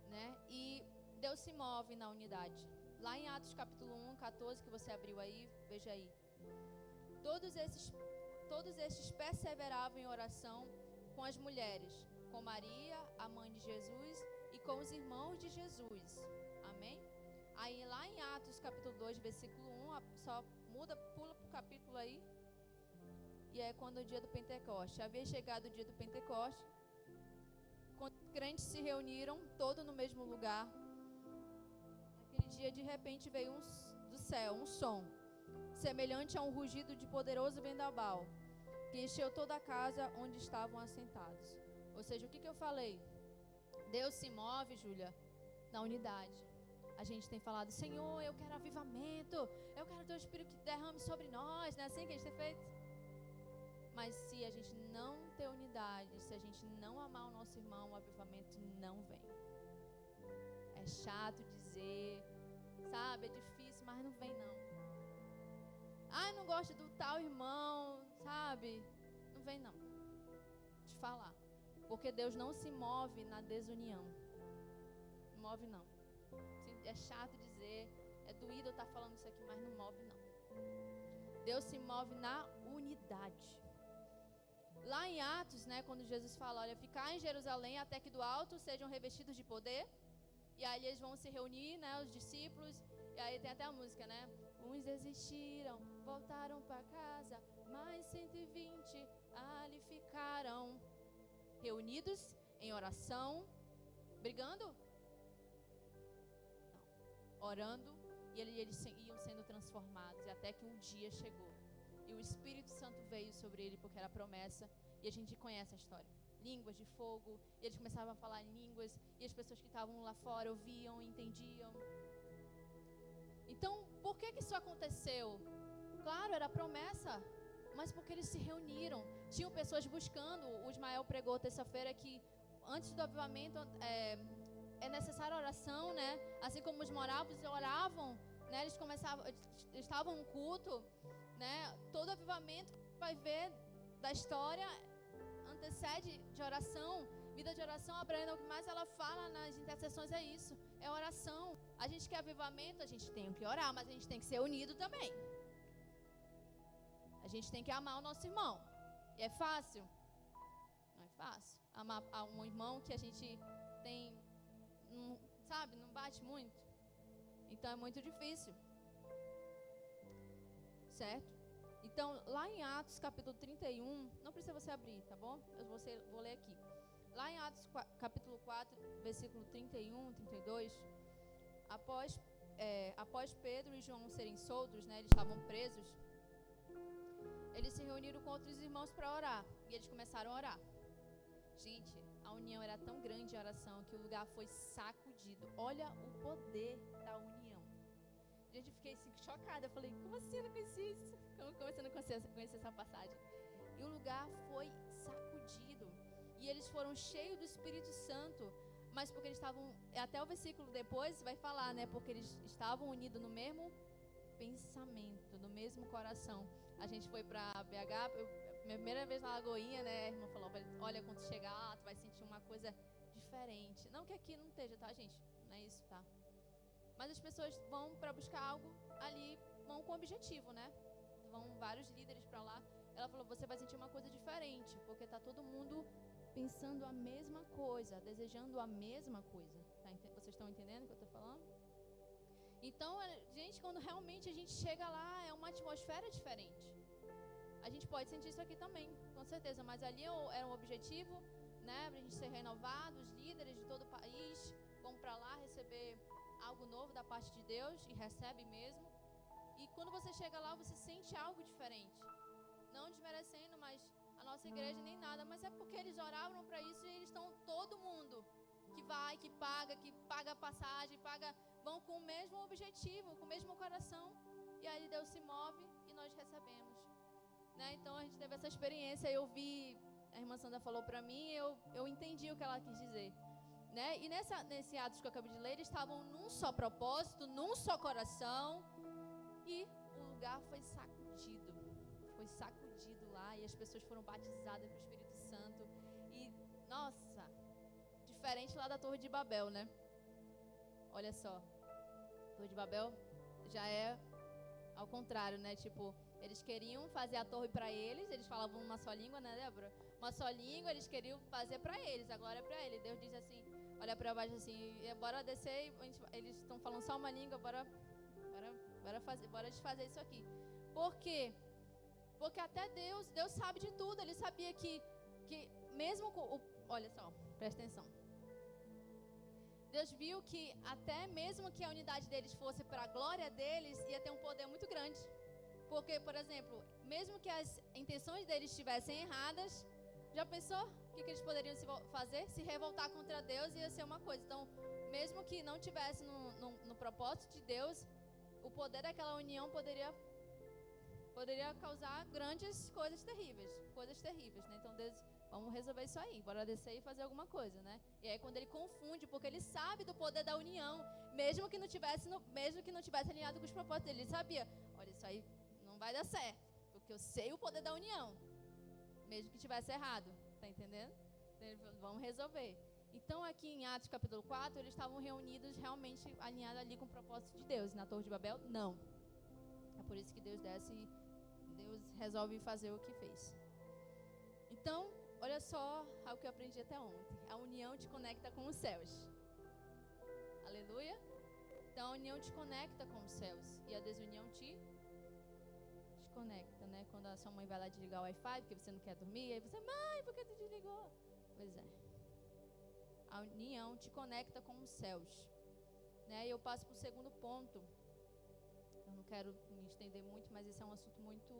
Né? E Deus se move na unidade. Lá em Atos capítulo 1, 14, que você abriu aí, veja aí. Todos estes perseveravam em oração com as mulheres, com Maria, a mãe de Jesus, e com os irmãos de Jesus. Amém? Aí lá em Atos capítulo 2, versículo 1, só pula pro capítulo aí. E é quando o dia do Pentecoste. Havia chegado o dia do Pentecoste, quando os crentes se reuniram, todos no mesmo lugar. Naquele dia, de repente, veio do céu um som, semelhante a um rugido de poderoso vendaval, que encheu toda a casa onde estavam assentados. Ou seja, o que eu falei? Deus se move, Júlia, na unidade. A gente tem falado, Senhor, eu quero avivamento, eu quero teu Espírito que derrame sobre nós, não é assim que a gente tem feito? Mas se a gente não ter unidade, se a gente não amar o nosso irmão, o avivamento não vem. É chato dizer, sabe, é difícil, mas não vem não. Não gosto do tal irmão, sabe? Não vem não. Te falar. Porque Deus não se move na desunião. Não move não. É chato dizer, é doído eu estar falando isso aqui, mas não move não. Deus se move na unidade. Lá em Atos, né, quando Jesus fala, olha, ficar em Jerusalém até que do alto sejam revestidos de poder. E aí eles vão se reunir, né, os discípulos. E aí tem até a música, né? Uns desistiram, voltaram para casa, mais 120 ali ficaram. Reunidos em oração, brigando? Não. Orando, e eles iam sendo transformados. E até que um dia chegou. E o Espírito Santo veio sobre ele, porque era promessa. E a gente conhece a história. Línguas de fogo. E eles começavam a falar em línguas. E as pessoas que estavam lá fora ouviam, entendiam. Então, por que isso aconteceu? Claro, era promessa. Mas porque eles se reuniram. Tinham pessoas buscando. O Ismael pregou terça-feira que antes do avivamento é necessária oração, né? Assim como os moráveis oravam, né? Eles estavam no culto. Né? Todo avivamento que vai ver da história antecede de oração. Vida de oração, a Brenda, o que mais ela fala nas intercessões é isso, é oração. A gente quer avivamento, a gente tem que orar, mas a gente tem que ser unido também. A gente tem que amar o nosso irmão. E é fácil? Não é fácil. Amar um irmão que a gente tem, sabe, não bate muito. Então é muito difícil. Certo? Então, lá em Atos capítulo 31, não precisa você abrir, tá bom? Vou ler aqui. Lá em Atos capítulo 4, versículo 31, 32, após Pedro e João serem soltos, né, eles estavam presos, eles se reuniram com outros irmãos para orar, e eles começaram a orar. Gente, a união era tão grande em oração que o lugar foi sacudido. Olha o poder da união. Gente, eu fiquei assim, chocada. Eu falei, como assim? Eu não conhecia isso? Como você não conhecia essa passagem? E o lugar foi sacudido. E eles foram cheios do Espírito Santo. Mas porque eles estavam... Até o versículo depois vai falar, né? Porque eles estavam unidos no mesmo pensamento, no mesmo coração. A gente foi pra BH, minha primeira vez na Lagoinha, né? A irmã falou, olha, quando chegar lá, tu vai sentir uma coisa diferente. Não que aqui não esteja, tá, gente? Não é isso, tá? Mas as pessoas vão para buscar algo ali, vão com objetivo, né? Vão vários líderes para lá. Ela falou, você vai sentir uma coisa diferente, porque tá todo mundo pensando a mesma coisa, desejando a mesma coisa. Tá? Vocês estão entendendo o que eu tô falando? Então, gente, quando realmente a gente chega lá, é uma atmosfera diferente. A gente pode sentir isso aqui também, com certeza, mas ali era um objetivo, né, pra gente ser renovado, os líderes de todo o país vão para lá receber algo novo da parte de Deus, e recebe mesmo. E quando você chega lá, você sente algo diferente. Não desmerecendo, mas a nossa igreja nem nada, mas é porque eles oraram para isso e eles estão, todo mundo que vai, que paga a passagem, vão com o mesmo objetivo, com o mesmo coração. E aí Deus se move e nós recebemos. Né? Então a gente teve essa experiência, eu vi, a irmã Sandra falou para mim, eu entendi o que ela quis dizer. Né? E nesse Atos que eu acabei de ler, eles estavam num só propósito, num só coração, e o lugar foi sacudido lá, e as pessoas foram batizadas com o Espírito Santo. E, nossa, diferente lá da Torre de Babel, né? Olha só, Torre de Babel já é ao contrário, né? Tipo, eles queriam fazer a torre para eles falavam uma só língua, né, Débora? Uma só língua, eles queriam fazer para eles, a glória é para ele. Deus diz assim, olha para baixo assim, bora descer, eles estão falando só uma língua, bora desfazer isso aqui. Por quê? Porque até Deus sabe de tudo, ele sabia que mesmo com olha só, presta atenção. Deus viu que até mesmo que a unidade deles fosse para a glória deles, ia ter um poder muito grande. Porque, por exemplo, mesmo que as intenções deles estivessem erradas, já pensou o que eles poderiam fazer? Se revoltar contra Deus ia ser uma coisa. Então, mesmo que não tivesse no propósito de Deus, o poder daquela união poderia causar grandes coisas terríveis. Né? Então, Deus, vamos resolver isso aí, bora descer e fazer alguma coisa, né? E aí quando ele confunde, porque ele sabe do poder da união, mesmo que não tivesse alinhado com os propósitos dele, ele sabia, olha, isso aí não vai dar certo, porque eu sei o poder da união, mesmo que tivesse errado, tá entendendo? Então, ele falou, vamos resolver. Então aqui em Atos capítulo 4, eles estavam reunidos realmente alinhados ali com o propósito de Deus. Na Torre de Babel, não. É por isso que Deus desce e Deus resolve fazer o que fez. Então, olha só o que eu aprendi até ontem. A união te conecta com os céus. Aleluia. Então, a união te conecta com os céus. E a desunião te desconecta, né? Quando a sua mãe vai lá desligar o Wi-Fi, porque você não quer dormir, aí você, mãe, por que tu desligou? Pois é. A união te conecta com os céus. Né? E eu passo para o segundo ponto. Eu não quero me estender muito, mas esse é um assunto muito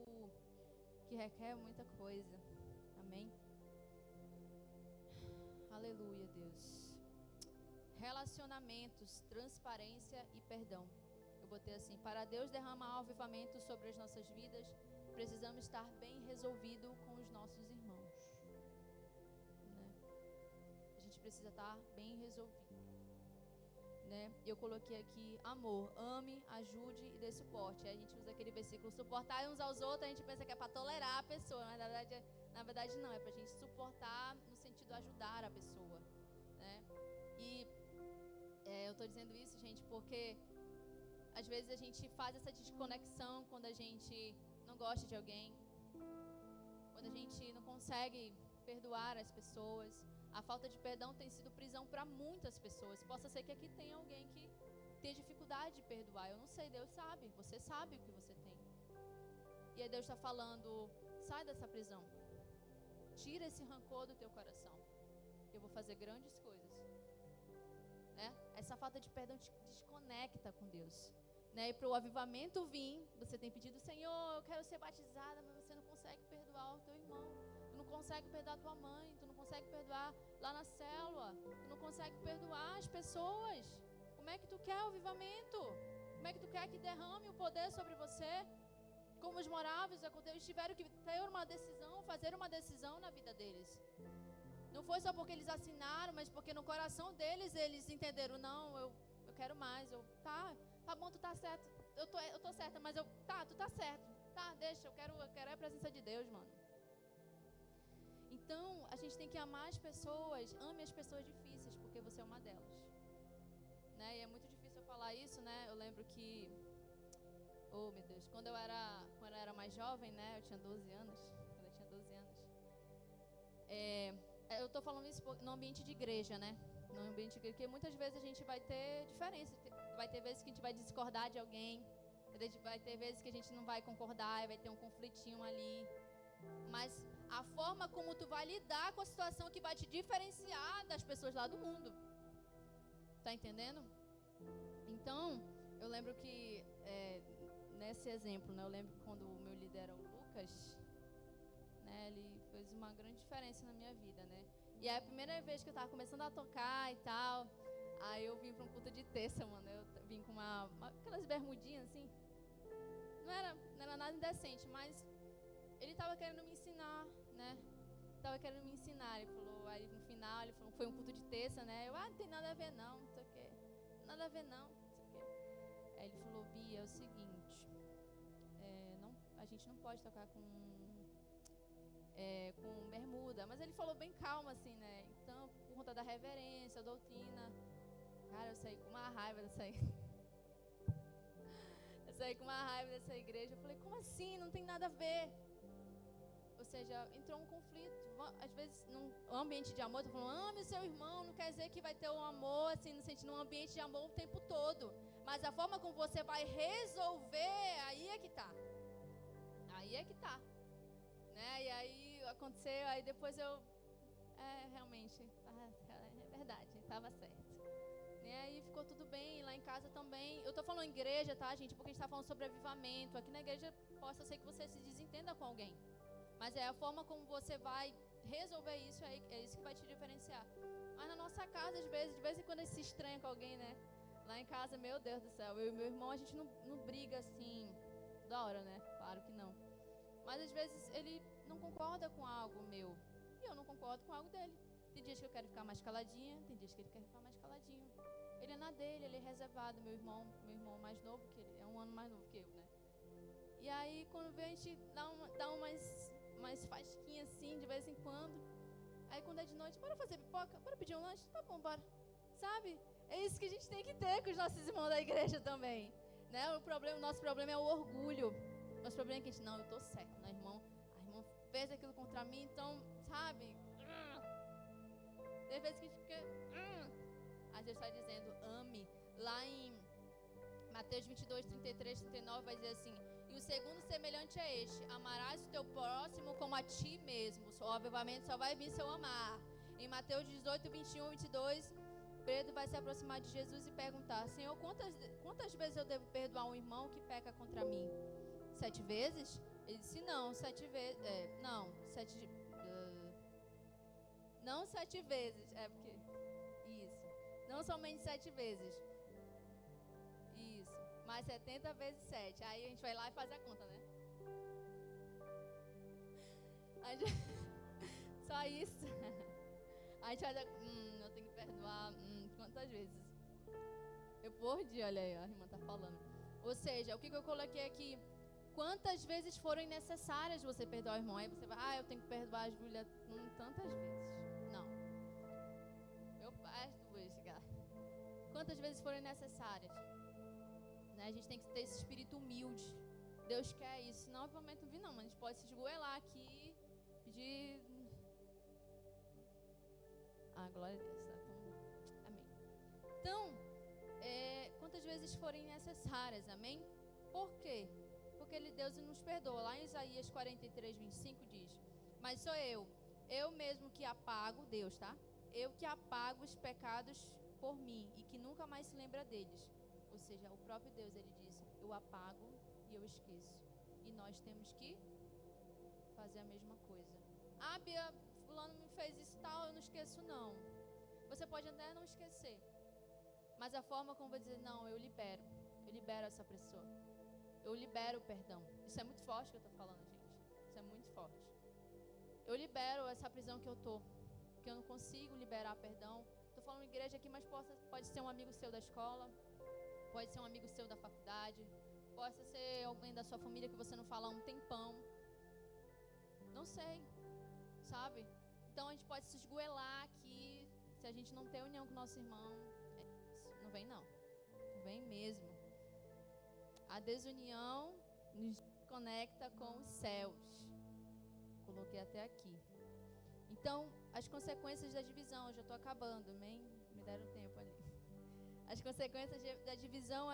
que requer muita coisa. Amém? Aleluia, Deus. Relacionamentos, transparência e perdão. Eu botei assim, para Deus derramar avivamento sobre as nossas vidas, precisamos estar bem resolvido com os nossos irmãos. Né? A gente precisa estar bem resolvido. Né? Eu coloquei aqui amor, ame, ajude e dê suporte. Aí a gente usa aquele versículo, suportar uns aos outros, a gente pensa que é para tolerar a pessoa, mas na verdade não, é para a gente suportar no sentido de ajudar a pessoa. Né? E eu estou dizendo isso, gente, porque às vezes a gente faz essa desconexão quando a gente não gosta de alguém, quando a gente não consegue perdoar as pessoas. A falta de perdão tem sido prisão para muitas pessoas. Possa ser que aqui tenha alguém que tenha dificuldade de perdoar. Eu não sei, Deus sabe. Você sabe o que você tem. E aí Deus está falando, sai dessa prisão. Tira esse rancor do teu coração. Que eu vou fazer grandes coisas. Né? Essa falta de perdão te desconecta com Deus. Né? E para o avivamento vir, você tem pedido, Senhor, eu quero ser batizada, mas você não consegue perdoar o teu irmão. Tu não consegue perdoar tua mãe, tu não consegue perdoar lá na célula, tu não consegue perdoar as pessoas. Como é que tu quer o avivamento? Como é que tu quer que derrame o poder sobre você? Como os moráveis, eles tiveram que ter uma decisão, fazer uma decisão na vida deles. Não foi só porque eles assinaram, mas porque no coração deles, eles entenderam, não, eu quero mais, tá bom, tu tá certo, eu tô certa, mas tu tá certo, tá, deixa, eu quero a presença de Deus, mano. Então, a gente tem que amar as pessoas, ame as pessoas difíceis, porque você é uma delas. Né? E é muito difícil eu falar isso, né? Eu lembro que, oh meu Deus, quando eu era mais jovem, né? Eu tinha 12 anos. Quando eu tinha 12 anos. Eu tô falando isso no ambiente de igreja, né? No ambiente de igreja, porque muitas vezes a gente vai ter diferença. Vai ter vezes que a gente vai discordar de alguém. Vai ter vezes que a gente não vai concordar, vai ter um conflitinho ali. Mas a forma como tu vai lidar com a situação que vai te diferenciar das pessoas lá do mundo. Tá entendendo? Então, eu lembro que nesse exemplo, né? Eu lembro que quando o meu líder era o Lucas, né? Ele fez uma grande diferença na minha vida, né? E é a primeira vez que eu tava começando a tocar e tal. Aí eu vim pra um culto de terça, mano. Eu vim com aquelas bermudinhas assim. Não era nada indecente, mas ele tava querendo me ensinar, né? Tava querendo me ensinar. Ele falou, aí no final, ele falou, foi um culto de terça, né? Eu, não tem nada a ver não, não sei o quê. Nada a ver não, não sei o quê. Aí ele falou, Bia, é o seguinte, a gente não pode tocar com bermuda. Mas ele falou bem calmo assim, né? Então, por conta da reverência, a doutrina. Cara, eu saí com uma raiva dessa Eu saí com uma raiva dessa igreja. Eu falei, como assim? Não tem nada a ver. Ou seja, entrou um conflito. Às vezes, num ambiente de amor, eu tô falando, ame o seu irmão. Não quer dizer que vai ter um amor, assim, num ambiente de amor o tempo todo. Mas a forma como você vai resolver, aí é que tá. Aí é que tá. Né? E aí aconteceu, aí depois eu... realmente, é verdade, estava certo. E aí ficou tudo bem, lá em casa também. Eu tô falando igreja, tá, gente? Porque a gente tá falando sobre avivamento. Aqui na igreja, possa ser que você se desentenda com alguém. Mas é a forma como você vai resolver isso, é isso que vai te diferenciar. Mas na nossa casa, às vezes, de vez em quando a gente se estranha com alguém, né? Lá em casa, meu Deus do céu, eu e meu irmão, a gente não briga assim, da hora, né? Claro que não. Mas às vezes ele não concorda com algo meu. E eu não concordo com algo dele. Tem dias que eu quero ficar mais caladinha, tem dias que ele quer ficar mais caladinho. Ele é na dele, ele é reservado. Meu irmão mais novo que ele, é um ano mais novo que eu, né? E aí, quando vem, a gente dá umas fasquinhas assim, de vez em quando. Aí, quando é de noite, bora fazer pipoca? Bora pedir um lanche? Tá bom, bora. Sabe? É isso que a gente tem que ter com os nossos irmãos da igreja também. Né? O nosso problema é o orgulho. Nosso problema é que a gente, não, eu tô certo, né, irmão? A irmã fez aquilo contra mim, então, sabe? Tem vezes que a gente fica... Aí Deus está dizendo, ame. Lá em Mateus 22, 33, 39, vai dizer assim, e o segundo semelhante é este, amarás o teu próximo como a ti mesmo. O avivamento só vai vir se eu amar. Em Mateus 18, 21, 22, Pedro vai se aproximar de Jesus e perguntar, Senhor, quantas vezes eu devo perdoar um irmão que peca contra mim? 7 vezes? Ele disse, não, 7 vezes. Não, 7 vezes. Porque. Isso. Não somente 7 vezes. Isso. Mas 70 vezes 7. Aí a gente vai lá e faz a conta, né? Só isso. A gente faz a. Eu tenho que perdoar. Quantas vezes? Eu perdi, olha aí, a irmã tá falando. Ou seja, o que eu coloquei aqui? Quantas vezes forem necessárias você perdoar o irmão? Aí você vai, eu tenho que perdoar a Júlia tantas vezes. Não. Meu pai, quantas vezes forem necessárias? Né? A gente tem que ter esse espírito humilde. Deus quer isso. Senão, obviamente, não vi não. Mas a gente pode se esgoelar aqui, pedir... glória a Deus. Tá? Então, amém. Então, quantas vezes forem necessárias, amém? Por quê? Porque Deus nos perdoa. Lá em Isaías 43, 25 diz, mas sou eu mesmo que apago, Deus, tá? Eu que apago os pecados por mim e que nunca mais se lembra deles. Ou seja, o próprio Deus, ele diz, eu apago e eu esqueço. E nós temos que fazer a mesma coisa. Bia, fulano me fez isso e tal, eu não esqueço não. Você pode até não esquecer. Mas a forma como vai dizer, não, eu libero essa pessoa. Eu libero o perdão. Isso é muito forte que eu estou falando, gente. Isso é muito forte. Eu libero essa prisão que eu estou. Que eu não consigo liberar perdão. Estou falando igreja aqui, mas pode ser um amigo seu da escola. Pode ser um amigo seu da faculdade. Pode ser alguém da sua família que você não fala há um tempão. Não sei. Sabe? Então a gente pode se esgoelar aqui, se a gente não tem união com o nosso irmão, não vem não. Não vem mesmo. A desunião nos conecta com os céus. Coloquei até aqui. Então, as consequências da divisão, eu já estou acabando, amém? Me deram tempo ali. As consequências da divisão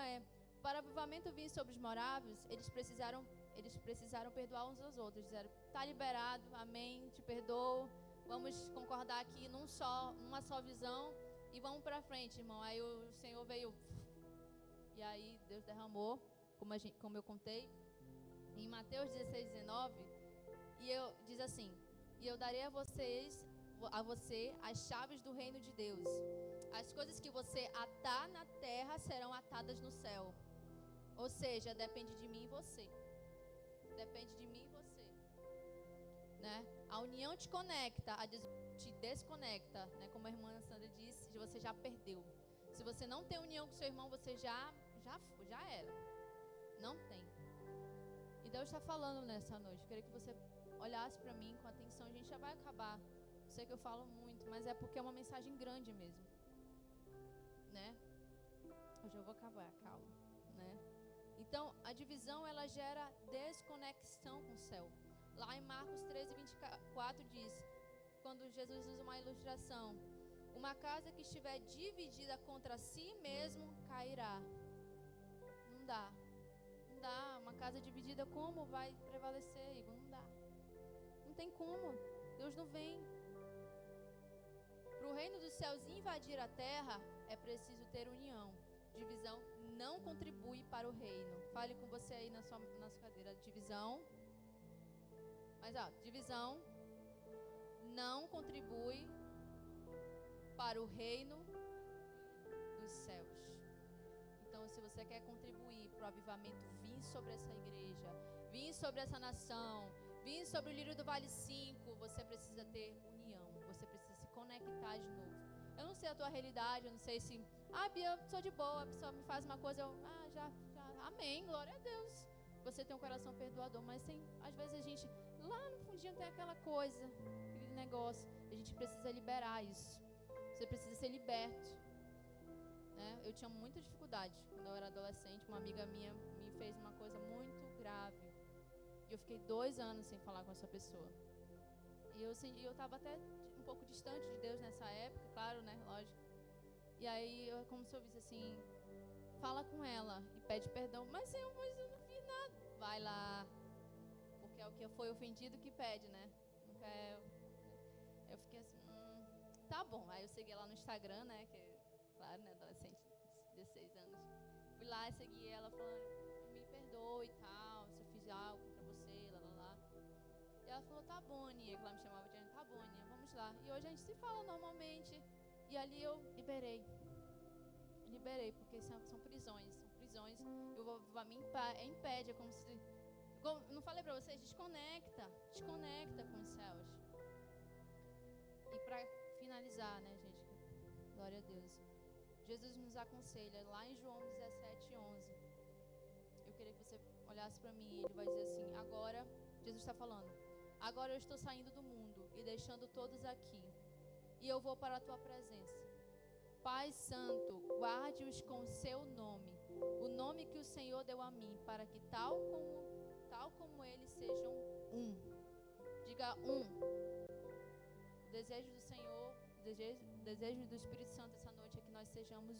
para o avivamento vir sobre os moráveis, eles precisaram perdoar uns aos outros. Disseram, tá liberado, amém, te perdoo, vamos concordar aqui numa só visão e vamos para frente, irmão. Aí o Senhor veio, e aí Deus derramou, como eu contei, em Mateus 16:19, diz assim, e eu darei a você as chaves do reino de Deus. As coisas que você atar na terra serão atadas no céu. Ou seja, depende de mim e você. Depende de mim e você. Né? A união te conecta, te desconecta. Né? Como a irmã Sandra disse, você já perdeu. Se você não tem união com seu irmão, você já era. Não tem. E Deus está falando nessa noite. Eu queria que você olhasse para mim com atenção. A gente já vai acabar. Eu sei que eu falo muito, mas é porque é uma mensagem grande mesmo. Né? Eu já vou acabar, calma. Né? Então, a divisão, ela gera desconexão com o céu. Lá em Marcos 13:24 diz, quando Jesus usa uma ilustração, uma casa que estiver dividida contra si mesmo cairá. Não dá. Não dá. Uma casa dividida, como vai prevalecer, Igor? Não dá. Não tem como. Deus não vem. Para o reino dos céus invadir a terra, é preciso ter união. Divisão não contribui para o reino. Fale com você aí na sua cadeira. Divisão. Mas divisão não contribui para o reino dos céus. Então, se você quer contribuir para o avivamento vir sobre essa igreja, vir sobre essa nação, vir sobre o Lírio do Vale 5, você precisa ter união. Você precisa se conectar de novo. Eu não sei a tua realidade, eu não sei se... Bia, eu sou de boa, a pessoa me faz uma coisa, já, amém, glória a Deus. Você tem um coração perdoador, mas às vezes a gente, lá no fundinho tem aquela coisa, aquele negócio. A gente precisa liberar isso. Você precisa ser liberto. Né? Eu tinha muita dificuldade quando eu era adolescente. Uma amiga minha me fez uma coisa muito grave. E eu fiquei 2 anos sem falar com essa pessoa. E eu estava até um pouco distante de Deus nessa época, claro, né? Lógico. E aí, como se eu visse assim, fala com ela e pede perdão. Mas eu não fiz nada. Vai lá. Porque é o que foi ofendido que pede, né? Nunca é... Eu fiquei assim, tá bom. Aí eu segui ela no Instagram, né? Que, claro, né? Adolescente de 16 anos. Fui lá e segui ela falando, me perdoe e tal, se eu fiz algo contra você, lá. E ela falou, tá bom, Aninha, que ela me chamava de Aninha, tá bom, Aninha, vamos lá. E hoje a gente se fala normalmente. E ali eu liberei, porque são prisões. E o avivamento impede, é como se... Não falei pra vocês, desconecta com os céus. E pra finalizar, né, gente, glória a Deus. Jesus nos aconselha, lá em João 17:11. Eu queria que você olhasse pra mim, ele vai dizer assim, agora, Jesus está falando, agora eu estou saindo do mundo e deixando todos aqui. E eu vou para a tua presença. Pai Santo, guarde-os com o seu nome, o nome que o Senhor deu a mim, para que tal como eles sejam um. Diga um. O desejo do Senhor, o desejo do Espírito Santo essa noite é que nós sejamos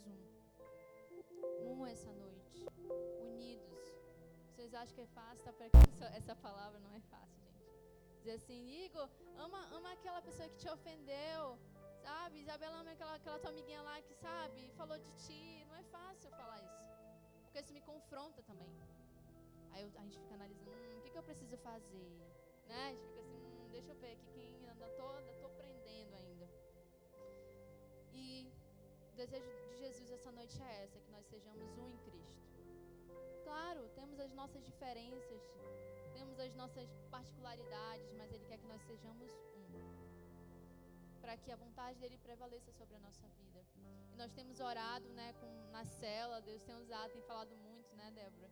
um essa noite, unidos. Vocês acham que é fácil? Tá? Para que essa palavra não é fácil, gente. Dizer assim, Igor, ama aquela pessoa que te ofendeu, sabe? Isabela, ama aquela tua amiguinha lá que, sabe, falou de ti. Não é fácil eu falar isso, porque isso me confronta também. Aí a gente fica analisando, o que eu preciso fazer? Né? A gente fica assim, deixa eu ver aqui, quem ainda tô aprendendo ainda. E o desejo de Jesus essa noite é essa, que nós sejamos um em Cristo. Claro, temos as nossas diferenças, temos as nossas particularidades, mas Ele quer que nós sejamos um, para que a vontade dEle prevaleça sobre a nossa vida. E nós temos orado, né, na cela, Deus tem usado, tem falado muito, né, Débora?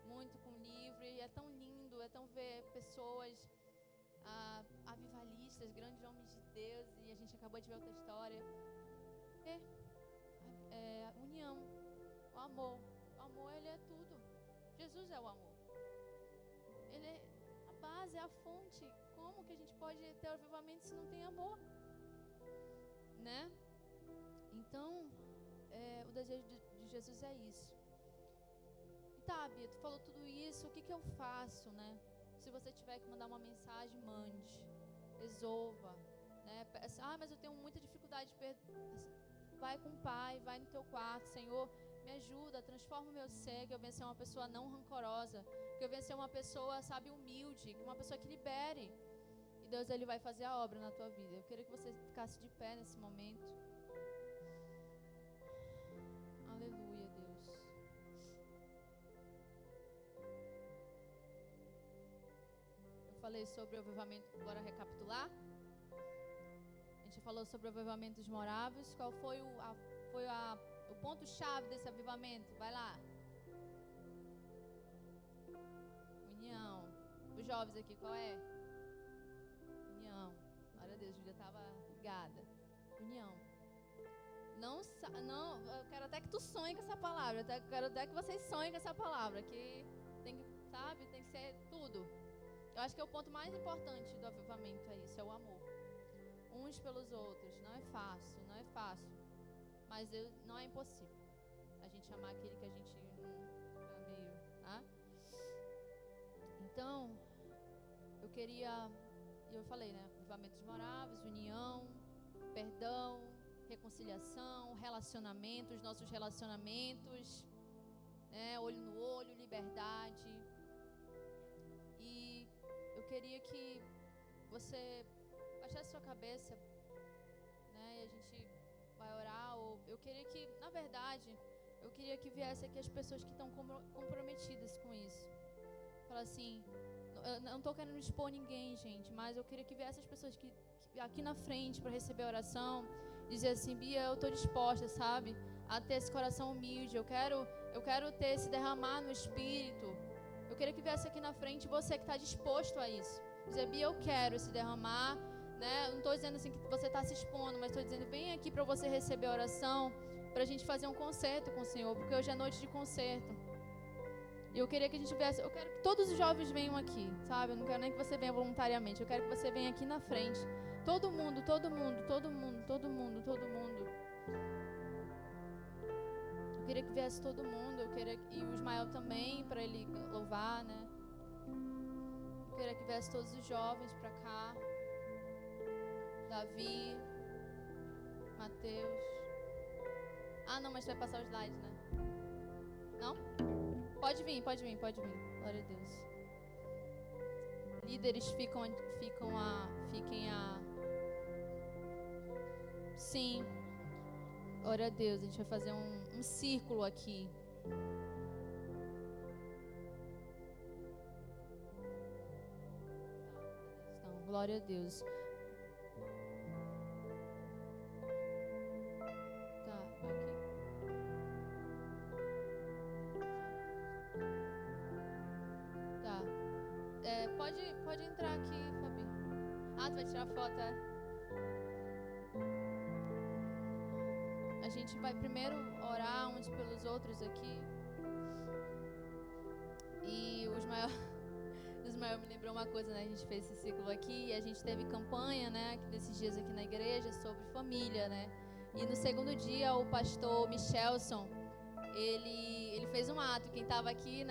Muito com o livro, e é tão lindo, é tão ver pessoas avivalistas, grandes homens de Deus, e a gente acabou de ver outra história, União, o amor. O amor, ele é tudo. Jesus é o amor. Ele é a base, é a fonte. Como que a gente pode ter o avivamento se não tem amor? Né? Então, o desejo de Jesus é isso. E tá, Bia, tu falou tudo isso, o que eu faço, né? Se você tiver que mandar uma mensagem, mande. Resolva, né? Mas eu tenho muita dificuldade de perdoar. Vai com o Pai, vai no teu quarto. Senhor, me ajuda, transforma o meu ser, que eu venha ser uma pessoa não rancorosa, que eu venha ser uma pessoa, sabe, humilde, uma pessoa que libere. E Deus, Ele vai fazer a obra na tua vida. Eu queria que você ficasse de pé nesse momento. Aleluia, Deus. Eu falei sobre o avivamento, bora recapitular? A gente falou sobre o avivamento dos moráveis. Qual foi o ponto-chave desse avivamento? Vai lá. União. Os jovens aqui, qual é? União. Glória a Deus, Júlia estava ligada. União. Não, eu quero até que tu sonhe com essa palavra. Eu quero até que vocês sonhem com essa palavra. Que tem que, sabe, tem que ser tudo. Eu acho que é o ponto mais importante do avivamento, é isso, é o amor. Uns pelos outros. Não é fácil, não é fácil. Mas não é impossível a gente amar aquele que a gente é meio, tá? Então, eu falei, né? Avivamentos moráveis, união, perdão, reconciliação, relacionamento, os nossos relacionamentos, né? Olho no olho, liberdade. E eu queria que você baixasse sua cabeça, né? E a gente vai orar. Eu queria que, na verdade, eu queria que viesse aqui as pessoas que estão comprometidas com isso. Falar assim, eu não estou querendo expor ninguém, gente, mas eu queria que viesse as pessoas que aqui na frente para receber a oração, dizer assim, Bia, eu estou disposta, sabe, a ter esse coração humilde. Eu quero ter esse derramar no Espírito. Eu queria que viesse aqui na frente você que está disposto a isso. Dizer, Bia, eu quero esse derramar. Né? Não estou dizendo assim que você está se expondo, mas estou dizendo, vem aqui para você receber a oração, para a gente fazer um concerto com o Senhor, porque hoje é noite de concerto. E eu queria que a gente viesse, eu quero que todos os jovens venham aqui, sabe? Eu não quero nem que você venha voluntariamente, eu quero que você venha aqui na frente. Todo mundo. Eu queria que viesse todo mundo, e o Ismael também, para ele louvar, né? Eu queria que viesse todos os jovens para cá. Davi, Mateus. Não, mas vai passar os slides, né? Não? Pode vir. Glória a Deus. Líderes fiquem a... Sim. Glória a Deus. A gente vai fazer um círculo aqui. Então, glória a Deus. Pode entrar aqui, Fabi. Tu vai tirar foto, é? A gente vai primeiro orar uns pelos outros aqui. E o Ismael me lembrou uma coisa, né? A gente fez esse ciclo aqui e a gente teve campanha, né? Desses dias aqui na igreja sobre família, né? E no segundo dia o pastor Michelson, ele fez um ato. Quem estava aqui...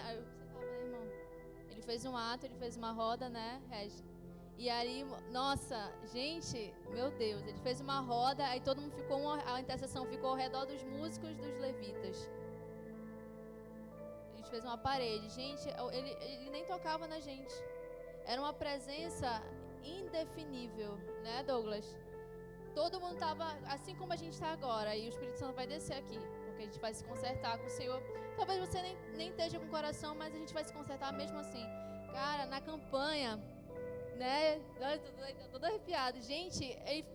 Ele fez um ato, ele fez uma roda, né, Regi? E aí, nossa, gente, meu Deus, ele fez uma roda, aí todo mundo a intercessão ficou ao redor dos músicos dos levitas. A gente fez uma parede. Gente, ele nem tocava na gente. Era uma presença indefinível, né, Douglas? Todo mundo estava assim como a gente está agora, e o Espírito Santo vai descer aqui, porque a gente vai se consertar com o Senhor. Talvez você nem esteja com o coração, mas a gente vai se consertar mesmo assim. Cara, na campanha, né? Tô todo arrepiado. Gente,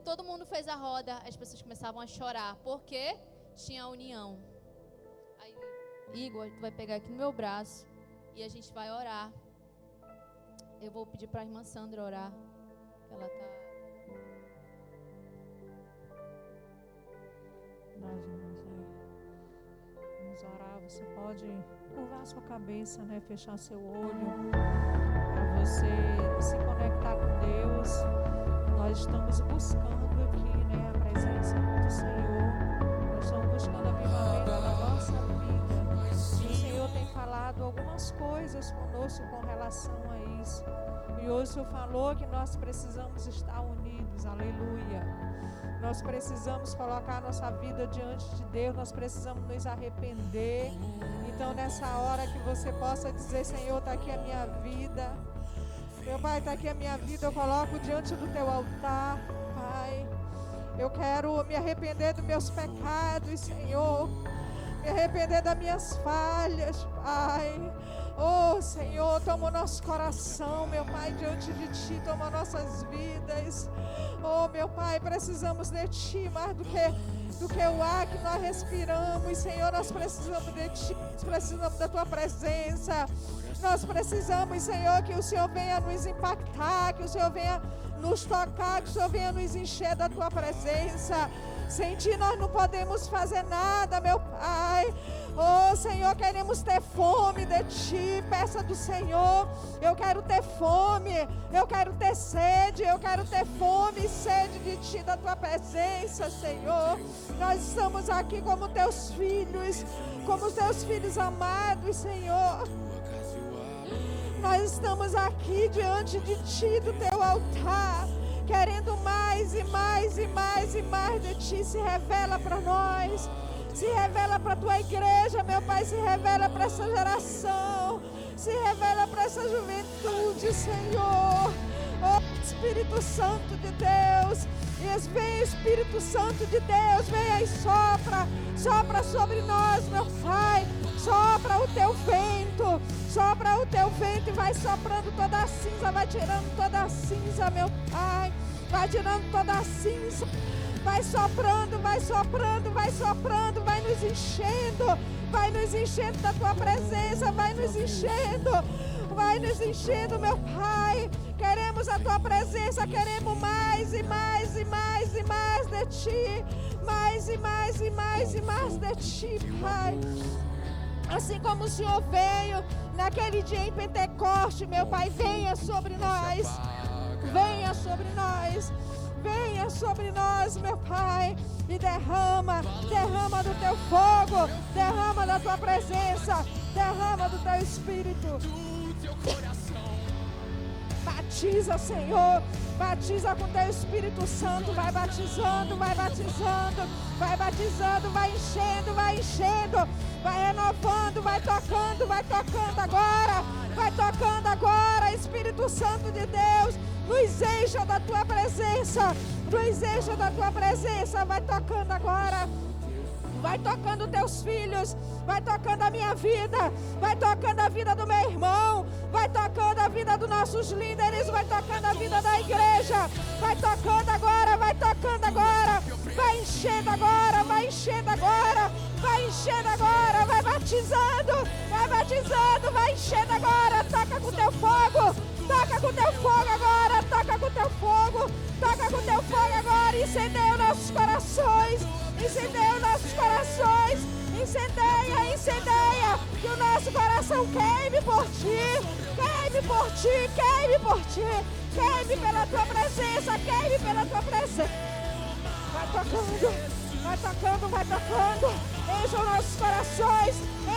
todo mundo fez a roda, as pessoas começavam a chorar, porque tinha união. Aí, Igor, tu vai pegar aqui no meu braço e a gente vai orar. Eu vou pedir para a irmã Sandra orar, que ela tá... Vamos orar. Você pode curvar a sua cabeça, né? Fechar seu olho, para você se conectar com Deus. Nós estamos buscando aqui, né, a presença do Senhor. Nós estamos buscando avivamento na nossa vida. E o Senhor tem falado algumas coisas conosco com relação a isso. E hoje o Senhor falou que nós precisamos estar unidos. Aleluia. Nós precisamos colocar a nossa vida diante de Deus. Nós precisamos nos arrepender. Então nessa hora que você possa dizer: Senhor, está aqui a minha vida. Meu Pai, está aqui a minha vida. Eu coloco diante do Teu altar, Pai. Eu quero me arrepender dos meus pecados, Senhor. Me arrepender das minhas falhas, Pai. Oh, Senhor, toma o nosso coração, meu Pai, diante de Ti. Toma nossas vidas. Oh, meu Pai, precisamos de Ti mais do que o ar que nós respiramos. Senhor, nós precisamos de Ti. Nós precisamos da Tua presença. Nós precisamos, Senhor, que o Senhor venha nos impactar, que o Senhor venha nos tocar, que o Senhor venha nos encher da Tua presença. Sem Ti nós não podemos fazer nada, meu Pai. Oh, Senhor, queremos ter fome de Ti. Peça do Senhor: eu quero ter fome, eu quero ter sede, eu quero ter fome e sede de Ti, da Tua presença, Senhor. Nós estamos aqui como Teus filhos, como Teus filhos amados, Senhor. Nós estamos aqui diante de Ti, do Teu altar, querendo mais e mais e mais e mais de Ti. Se revela para nós, se revela para a Tua igreja, meu Pai. Se revela para essa geração, se revela para essa juventude, Senhor. Oh, Espírito Santo de Deus, vem, Espírito Santo de Deus, vem e sopra sobre nós, meu Pai. Sopra o Teu vento, sopra o Teu vento e vai soprando toda a cinza, vai tirando toda a cinza, meu Pai. Vai tirando toda a cinza, vai soprando, vai soprando, vai soprando, vai nos enchendo da Tua presença, vai nos enchendo, meu Pai. Queremos a Tua presença, queremos mais e mais e mais e mais de Ti, mais e mais e mais e mais de Ti, Pai. Assim como o Senhor veio naquele dia em Pentecoste, meu Pai, venha sobre nós, venha sobre nós, venha sobre nós, meu Pai, e derrama do Teu fogo, derrama da Tua presença, derrama do Teu Espírito. Batiza, Senhor, batiza com Teu Espírito Santo, vai batizando, vai batizando, vai batizando, vai enchendo, vai renovando, vai tocando agora, Espírito Santo de Deus, nos encha da Tua presença, nos encha da Tua presença, vai tocando agora. Vai tocando Teus filhos, vai tocando a minha vida, vai tocando a vida do meu irmão, vai tocando a vida dos nossos líderes, vai tocando a vida da igreja, vai tocando agora, vai tocando agora, vai enchendo agora, vai enchendo agora, vai enchendo agora, vai batizando, vai enchendo agora. Toca com Teu fogo, toca com Teu fogo agora, toca com Teu fogo, toca com Teu fogo agora, incendeia os nossos corações. Incendeia os nossos corações, incendeia, que o nosso coração queime por Ti, queime por Ti, queime por Ti, queime pela Tua presença, queime pela Tua presença. Vai tocando, vai tocando, vai tocando, encha os nossos corações,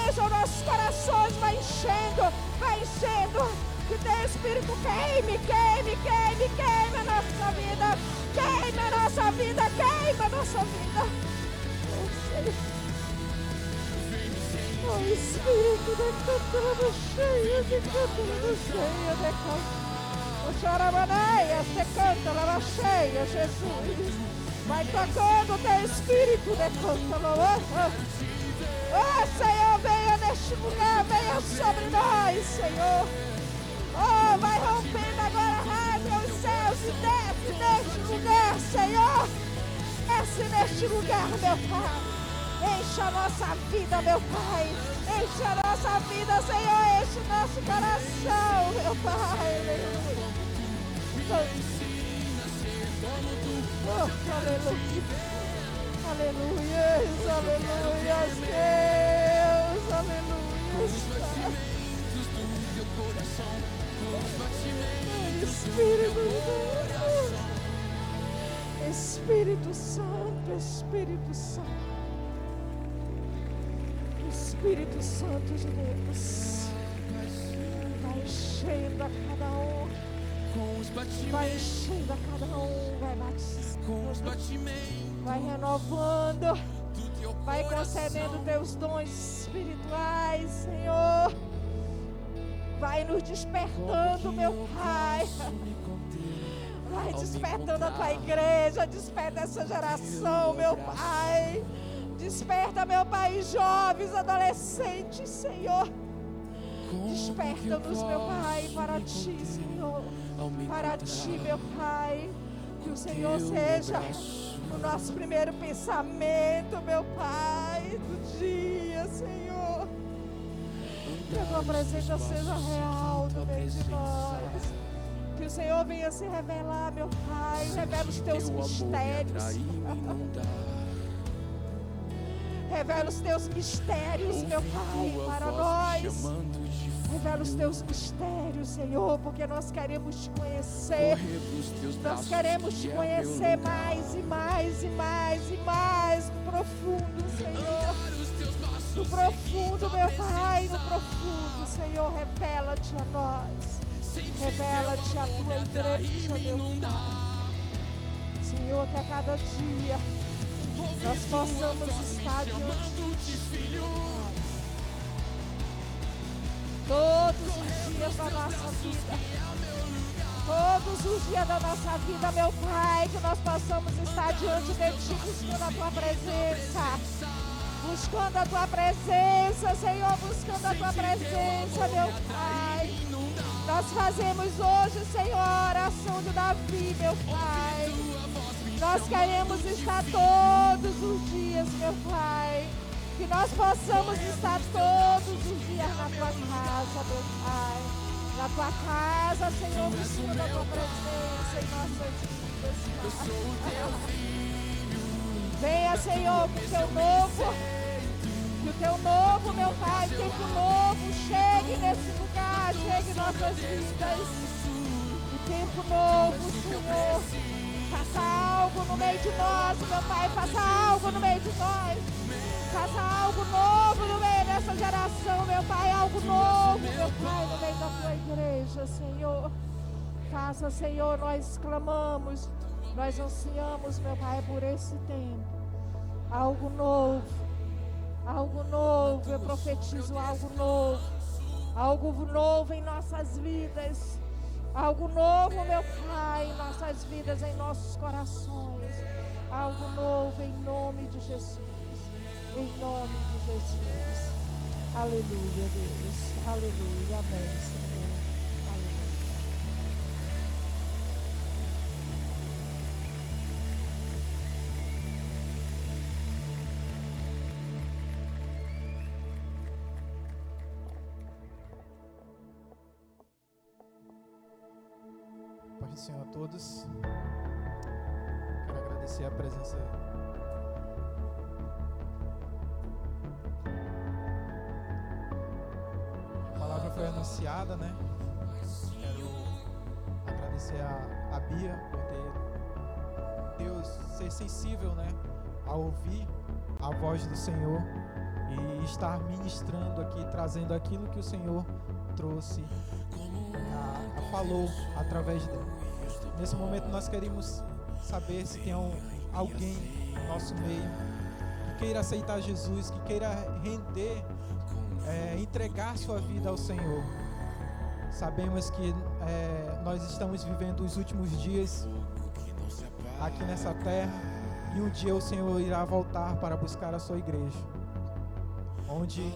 encha os nossos corações, vai enchendo, que Teu Espírito queime, queime, queime, queime a nossa vida, queime a nossa vida, queime a nossa vida. Oh, Espírito, decanta cheia, o chorabanaia, você canta, lava cheia, Jesus. Vai tocando o Teu Espírito, decanta, oh, Senhor, venha neste lugar, venha sobre nós, Senhor. Oh, vai rompendo agora, rasga os céus e desce neste lugar, Senhor. Desce neste lugar, meu Pai. Enche a nossa vida, meu Pai. Enche a nossa vida, Senhor. Enche o nosso coração, meu Pai. Aleluia. Oh, aleluia. Aleluia, aleluia, Deus, aleluia. Espírito Santo, Espírito Santo, Espírito Santo, Espírito Santo de Deus, vai enchendo a cada um, vai enchendo a cada um, vai batizando, vai renovando, vai concedendo teus dons espirituais, Senhor. Vai nos despertando, meu Pai. Vai despertando a tua igreja. Desperta essa geração, meu Pai. Desperta, meu Pai, jovens, adolescentes, Senhor. Desperta-nos, meu Pai, para ti, Senhor. Para ti, meu Pai. Que o Senhor seja o nosso primeiro pensamento, meu Pai, do dia, Senhor. Que a tua presença seja real no meio de nós. Que o Senhor venha se revelar, meu Pai. Revela os teus mistérios. Revela os teus mistérios, meu Pai, para nós. Revela os teus mistérios, Senhor, porque nós queremos te conhecer. Nós queremos te conhecer mais e mais e mais e mais no profundo, Senhor. No profundo, meu Pai, no profundo, Senhor, revela-te a nós. Revela-te a tua igreja, meu Pai. Senhor, que a cada dia nós possamos estar diante de ti. Todos os dias da nossa vida. Todos os dias da nossa vida, meu Pai, que nós possamos estar diante de ti, buscando a tua presença. Buscando a tua presença, Senhor, buscando a tua presença, meu Pai. Nós fazemos hoje, Senhor, a oração de Davi, meu Pai. Nós queremos estar todos os dias, meu Pai. Que nós possamos estar todos os dias na tua casa, meu Pai. Na tua casa, Senhor, buscando a tua presença em nossas vidas. Venha, Senhor, com o teu novo. Que o teu novo, meu Pai, tempo novo, chegue nesse lugar, chegue em nossas vidas. O tempo novo, Senhor. Faça algo no meio de nós, meu Pai, faça algo no meio de nós. Faça algo novo no meio dessa geração, meu Pai, algo novo, meu Pai, no meio da tua igreja, Senhor. Faça, Senhor, nós clamamos, nós ansiamos, meu Pai, por esse tempo. Algo novo, eu profetizo algo novo em nossas vidas. Algo novo, meu Pai, em nossas vidas, em nossos corações. Algo novo em nome de Jesus. Em nome de Jesus. Aleluia, Deus. Aleluia. Amém, Senhor. Aleluia. Pai do Senhor a todos. Quero agradecer a presença foi anunciada, né? Quero agradecer a Bia por ter Deus ser sensível, né? A ouvir a voz do Senhor e estar ministrando aqui, trazendo aquilo que o Senhor trouxe, falou através dela. Nesse momento nós queremos saber se tem alguém no nosso meio que queira aceitar Jesus, que queira render, entregar sua vida ao Senhor. Sabemos que nós estamos vivendo os últimos dias aqui nessa terra e um dia o Senhor irá voltar para buscar a sua igreja, onde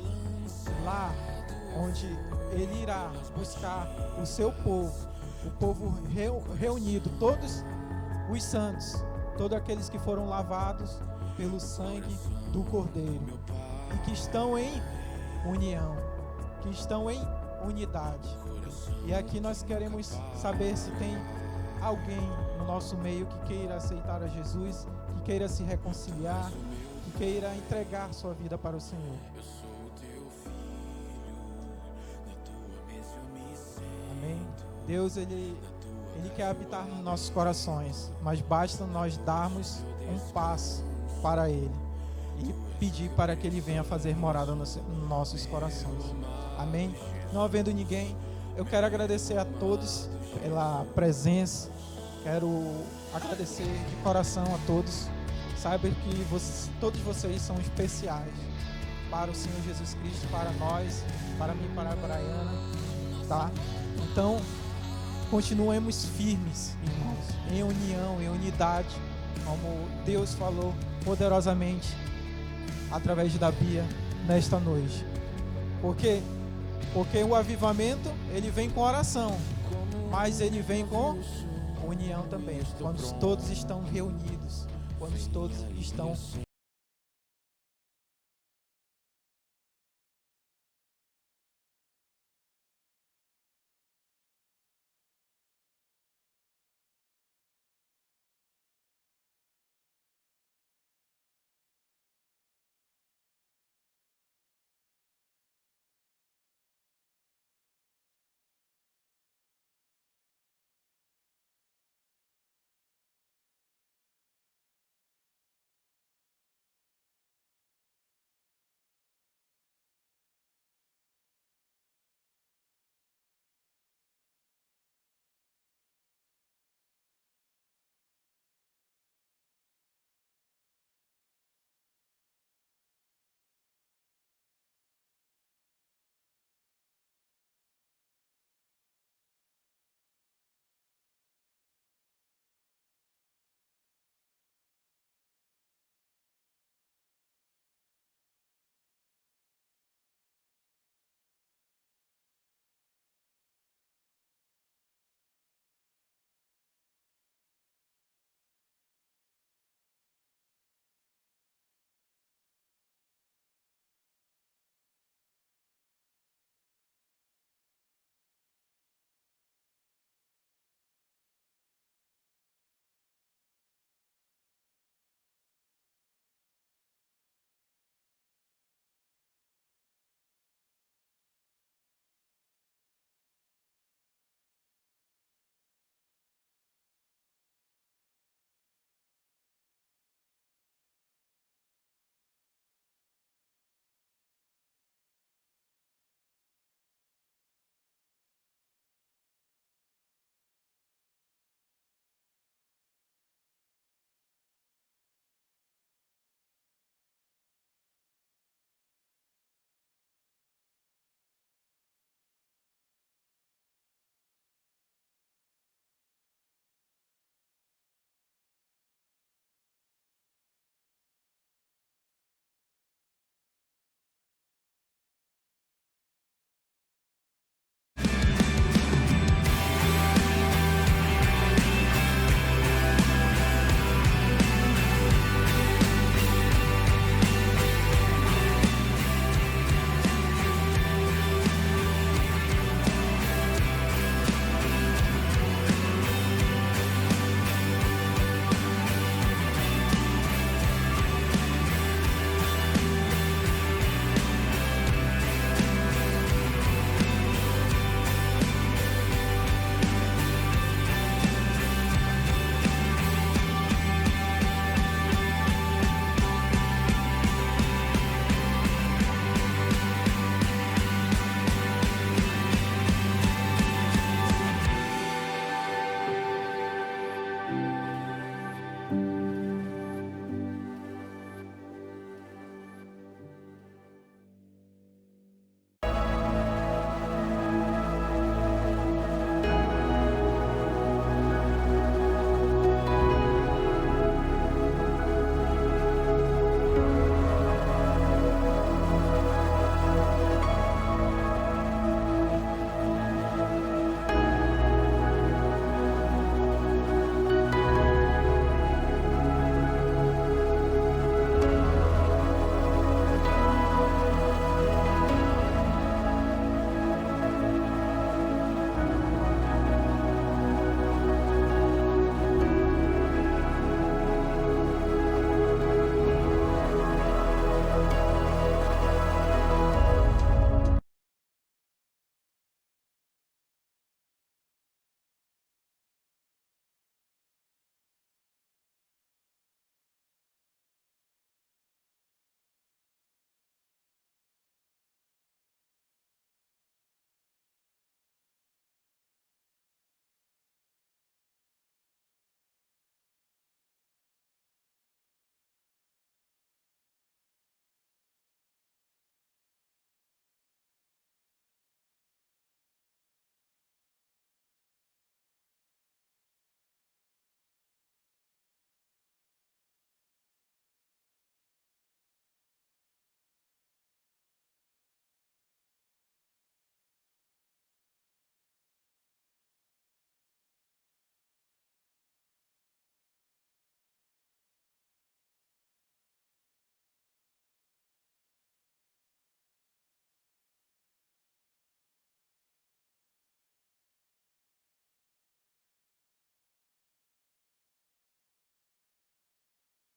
Ele irá buscar o seu povo, o povo reunido, todos os santos, todos aqueles que foram lavados pelo sangue do Cordeiro e que estão em união, que estão em unidade. E aqui nós queremos saber se tem alguém no nosso meio que queira aceitar a Jesus, que queira se reconciliar, que queira entregar sua vida para o Senhor. Amém. Deus, Ele quer habitar nos nossos corações, mas basta nós darmos um passo para Ele e pedir para que Ele venha fazer morada nos nossos corações. Amém. Não havendo ninguém, eu quero agradecer a todos pela presença. Quero agradecer de coração a todos. Saiba que todos vocês são especiais para o Senhor Jesus Cristo, para nós, para mim, para a Braiana, tá? Então, continuemos firmes, irmãos, em união, em unidade, como Deus falou poderosamente através da Bia nesta noite. Porque o avivamento, ele vem com oração, mas ele vem com união também. Quando todos estão reunidos, quando todos estão